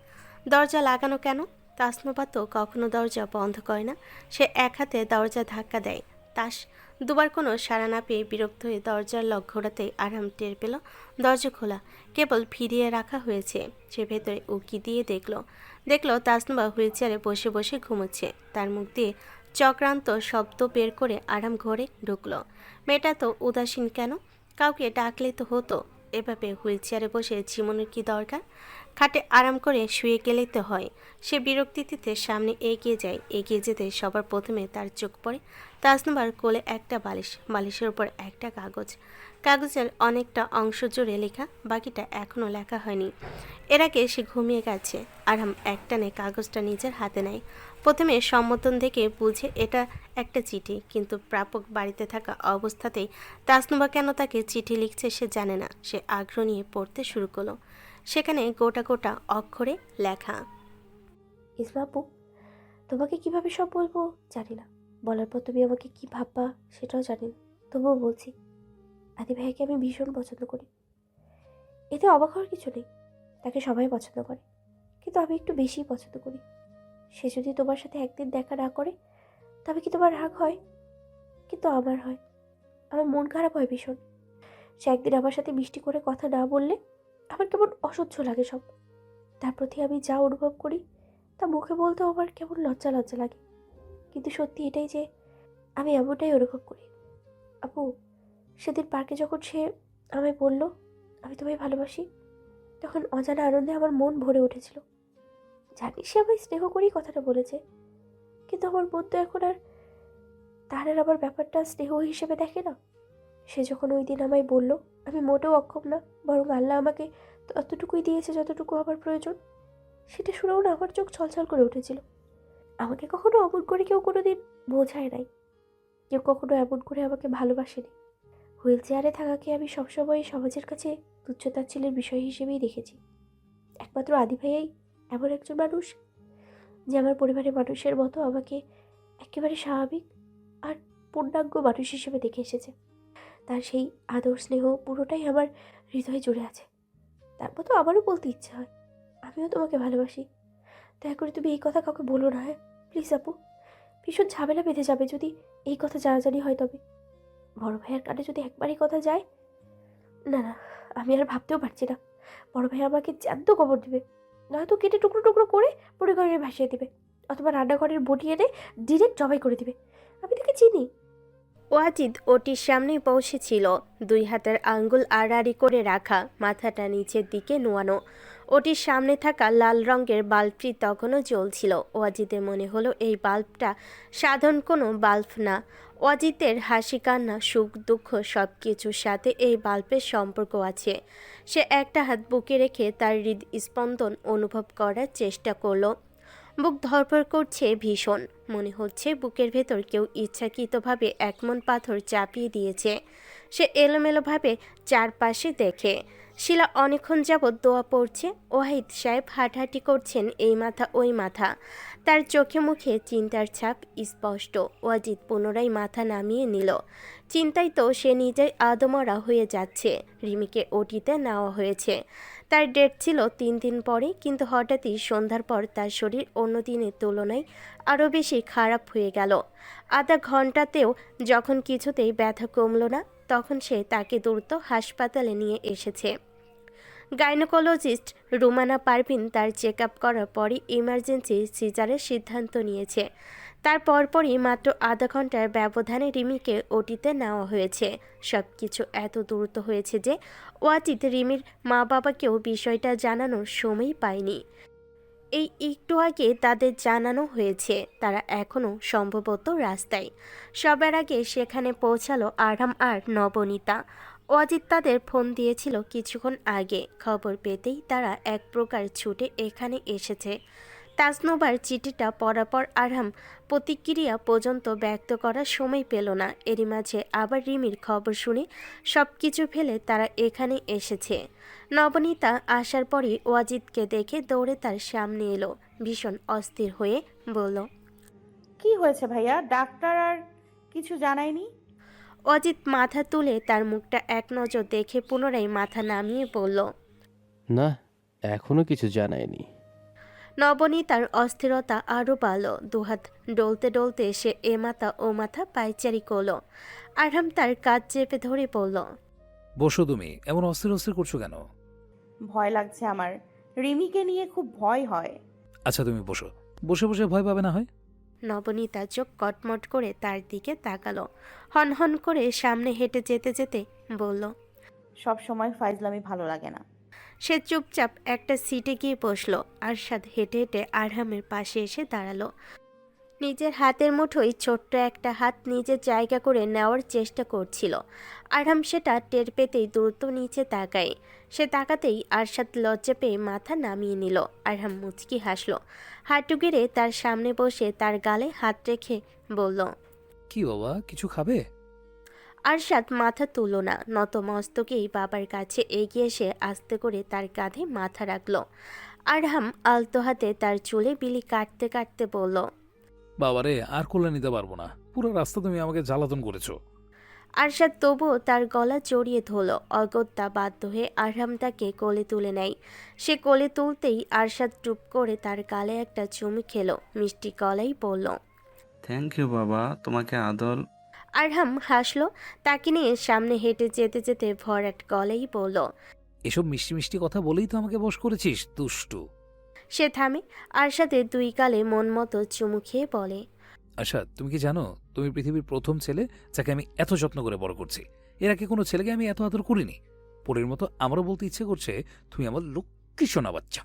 দরজা লাগানো কেন? তাসনুবা তো কখনো দরজা বন্ধ করে না। সে এক হাতে দরজা ধাক্কা দেয়। তাস দুবার কোনো সাড়া না পেয়ে বিরক্ত হয়ে দরজার লক ঘোরাতেই আরাম টের পেল দরজা খোলা, কেবল ফিরিয়ে রাখা হয়েছে। সে ভেতরে উকি দিয়ে দেখলো তাসনুবা হুইল চেয়ারে বসে বসে ঘুমোচ্ছে। তার মুখ দিয়ে চক্রান্ত শব্দ বের করে আরাম ঘরে ঢুকলো। মেয়েটা তো উদাসীন কেন? কাউকে ডাকলে তো হতো। এভাবে হুইল চেয়ারে বসে ঝিমুনোর কি দরকার? খাটে আরাম করে শুয়ে গেলেই তো হয়। সে বিরক্তিতে সামনে এগিয়ে যেতে সবার প্রথমে তার চোখ পড়ে তাসনুবার কোলে একটা বালিশ, বালিশের উপর একটা কাগজের অনেকটা অংশ জুড়ে লেখা, বাকিটা এখনও লেখা হয়নি। এর আগে সে ঘুমিয়ে গেছে। আরাম একটানে কাগজটা নিজের হাতে নেয়। প্রথমে সম্বোধন দেখে বুঝে এটা একটা চিঠি, কিন্তু প্রাপক বাড়িতে থাকা অবস্থাতেই তাসনুবা কেন তাকে চিঠি লিখছে সে জানে না। সে আগ্রহ নিয়ে পড়তে শুরু করলো। সেখানে গোটা গোটা অক্ষরে লেখা, ইসমা আপু, তোমাকে কিভাবে সব বলবো জানি না। বলার পর তুমি আমাকে কি ভাববা সেটাও জানি না। তবুও বলছি, আদি ভাইয়াকে আমি ভীষণ পছন্দ করি। এতে অবাক হওয়ার কিছু নেই, তাকে সবাই পছন্দ করে, কিন্তু আমি একটু বেশিই পছন্দ করি। সে যদি তোমার সাথে একদিন দেখা না করে তবে কি তোমার রাগ হয়? কিন্তু আমার হয়। আমার মন খারাপ হয় ভীষণ। সে একদিন আমার সাথে মিষ্টি করে কথা না বললে আমার কেমন অসহ্য লাগে সব। তার প্রতি আমি যা অনুভব করি তা মুখে বলতেও আমার কেমন লজ্জা লজ্জা লাগে। কিন্তু সত্যি এটাই যে আমি এমনটাই অনুভব করি। আপু, সেদিন পার্কে যখন সে আমায় বলল আমি তোমায় ভালোবাসি, তখন অজানা আনন্দে আমার মন ভরে উঠেছিল। জানি সে আমায় স্নেহ করেই কথাটা বলেছে, কিন্তু আমার মন তো এখন আর তার আর আমার ব্যাপারটা স্নেহ হিসেবে দেখে না। সে যখন ওই দিন আমায় বলল আমি মোটেও অক্ষম না, বরং আল্লাহ আমাকে ততটুকুই দিয়েছে যতটুকু আমার প্রয়োজন, সেটা শুনেও না আমার চোখ ছলছল করে উঠেছিল। আমাকে কখনো অমন করে কেউ কোনো দিন বোঝায় নাই, কেউ কখনো এমন করে আমাকে ভালোবাসেনি। হুইল চেয়ারে থাকাকে আমি সবসময় সমাজের কাছে তুচ্ছতাচ্ছিলের বিষয় হিসেবেই দেখেছি। একমাত্র আদি ভাইয়াই এমন একজন মানুষ যে আমার পরিবারের মানুষের মতো আমাকে একেবারে স্বাভাবিক আর পূর্ণাঙ্গ মানুষ হিসেবে দেখে এসেছে। তার সেই আদর স্নেহ পুরোটাই আমার হৃদয়ে জুড়ে আছে। তার মতো আমারও বলতে ইচ্ছে হয় আমিও তোমাকে ভালোবাসি। দয়া করে তুমি এই কথা কাউকে বলো না, হ্যাঁ প্লিজ আপু। ভীষণ ঝামেলা বেঁধে যাবে যদি এই কথা জানাজানি হয়। তবে বড় ভাইয়ের কানে যদি একবারই কথা যায়, না না, আমি আর ভাবতেও পারছি না। বড় ভাই আমাকে জ্যান্ত কবর দিবে, নয়তো কেটে টুকরো টুকরো করে পরিঘরে ভাসিয়ে দিবে, অথবা রান্নাঘরের বটি এনে ডিরেক্ট জবাই করে দিবে। আমি তাকে চিনি। ওয়াজিদ ওটির সামনে পৌঁছেছিল, দুই হাতের আঙ্গুল আড়াআড়ি করে রাখা, মাথাটা নিচের দিকে নোয়ানো। ওটির সামনে থাকা লাল রঙের বাল্বটি তখনও জ্বলছিল। ওয়াজিদের মনে হলো এই বাল্বটা সাধারণ কোনো বাল্ব না। ওয়াজিদের হাসি কান্না সুখ দুঃখ সব কিছুর সাথে এই বাল্বের সম্পর্ক আছে। সে একটা হাত বুকে রেখে তার হৃদস্পন্দন অনুভব করার চেষ্টা করলো। বুক ধড়ফড় করছে ভীষণ। মনে হচ্ছে বুকের ভেতর কেউ ইচ্ছাকৃতভাবে একমন পাথর চাপিয়ে দিয়েছে। সে এলোমেলোভাবে চারপাশে দেখে। শিলা অনেকক্ষণ যাবৎ দোয়া পড়ছে। ওয়াহিদ সাহেব হাঁটাহাঁটি করছেন এই মাথা ওই মাথা। তার চোখে মুখে চিন্তার ছাপ স্পষ্ট। ওয়াজিদ পুনরায় মাথা নামিয়ে নিল। চিন্তায় তো সে নিজেই আদমরা হয়ে যাচ্ছে। রিমিকে ওটিতে নেওয়া হয়েছে। তার ডেট ছিল 3 দিন পরে, কিন্তু হঠাৎই সন্ধ্যার পর তার শরীর অন্য দিনের তুলনায় আরও বেশি খারাপ হয়ে গেল। আধা ঘন্টাতেও যখন কিছুতেই ব্যথা কমল না, তখন সে তাকে দ্রুত হাসপাতালে নিয়ে এসেছে। গাইনোকোলজিস্ট রুমানা পারভিন তার চেক আপ করার পরই ইমার্জেন্সি সিজারের সিদ্ধান্ত নিয়েছে। তার পরপরই মাত্র আধা ঘন্টার ব্যবধানে রিমিকে ওটিতে নেওয়া হয়েছে। সব কিছু এত দ্রুত হয়েছে যে ওয়াজিদ রিমির মা বাবাকেও বিষয়টা জানানোর সময় পায়নি। এই একটু আগে তাদের জানানো হয়েছে, তারা এখনও সম্ভবত রাস্তায়। সবার আগে সেখানে পৌঁছালো আরহাম আর নবনীতা। অজিত তাদের ফোন দিয়েছিল কিছুক্ষণ আগে। খবর পেতেই তারা এক প্রকার ছুটে এখানে এসেছে। তাসনুবার চিঠিটা পড়ার পর আরহাম প্রতিক্রিয়া পর্যন্ত ব্যক্ত করার সময় পেল না। এরই মাঝে আবার রিমির খবর শুনে সব কিছু ফেলে তারা এখানে এসেছে। নবনীতা আসার পরই ওয়াজিদকে দেখে দৌড়ে তার সামনে এলো। ভীষণ অস্থির হয়ে বলল, কি হয়েছে ভাইয়া? ডাক্তার আর কিছু জানায়নি? অজিত মাথা তুলে তার মুখটা এক নজর দেখে পুনরায় মাথা নামিয়ে বলল, না, এখনো কিছু জানায়নি। নবনীতার অস্থিরতা আরও বাড়ল। দুহাত ডলতে ডলতে সে এ মাথা ও মাথা পায়চারি করল। আরহাম তার কাজ চেপে ধরে বলল, বসো, তুমি এমন অস্থির অস্থির করছো কেন? ভয় লাগছে আমার। রিমিকে নিয়ে খুব ভয় হয়। আচ্ছা তুমি বসো, বসে বসে ভয় পাবে না হয়। নবনীতা চোখ কটমট করে তার দিকে তাকালো। হনহন করে সামনে হেঁটে যেতে যেতে বলল, সব সময় ফাইজলামি ভালো লাগে না। সে চুপচাপ একটা সিটে গিয়ে বসলো। আরশাদ হেঁটে হেঁটে আরহামের পাশে এসে দাঁড়ালো। নিজের হাতের মুঠোয় ছোট্ট একটা হাত নিজের জায়গা করে নেওয়ার চেষ্টা করছিল। আরহাম সেটা টের পেতেই দ্রুত নিচে তাকায়। সে তাকাতেই আরশাদ লজ্জা পেয়ে মাথা নামিয়ে নিল। আরহাম মুচকি হাসলো। হাঁটু গেড়ে তার সামনে বসে তার গালে হাত রেখে বলল, কি বাবা, কিছু খাবে? আরশাদ মাথা তুলল না। নত মস্তকেই বাবার কাছে এগিয়ে এসে আস্তে করে তার কাঁধে মাথা রাখল। আরহাম আলতো হাতে তার চুলে বিলি কাটতে কাটতে বলল, বাবারে, আর কোলে নিতে পারবো না। পুরো রাস্তা তুমি আমাকে জ্বালাতন করেছো। আরশাদ তবুও তার গলা জড়িয়ে ধরল। অগত্যা বাধ্য হয়ে আরহাম তাকে কোলে তুলে নেয়। সে কোলে তুলতেই আরশাদ টুপ করে তার গালে একটা চুমু খেলো। মিষ্টি গলাই বলল, থ্যাংক ইউ বাবা, তোমাকে আদল। আরহাম হাসলো। তাকে নিয়ে সামনে হেঁটে যেতে যেতে ভরাট গলাই বলল, এসব মিষ্টি মিষ্টি কথা বলেই তো আমাকে বশ করেছিস, দুষ্টু। সে থামে। আরশাদের দুই গালে মন মতো চুমু খেয়ে বলে, আচ্ছা তুমি কি জানো, তুমি পৃথিবীর প্রথম ছেলে যাকে আমি এত যত্ন করে বড় করছি। এর আগে কোনো ছেলেকে আমি এত আদর করিনি। পরের মতো আমারও বলতে ইচ্ছে করছে, তুমি আমার লক্ষ্মী সোনা বাচ্চা।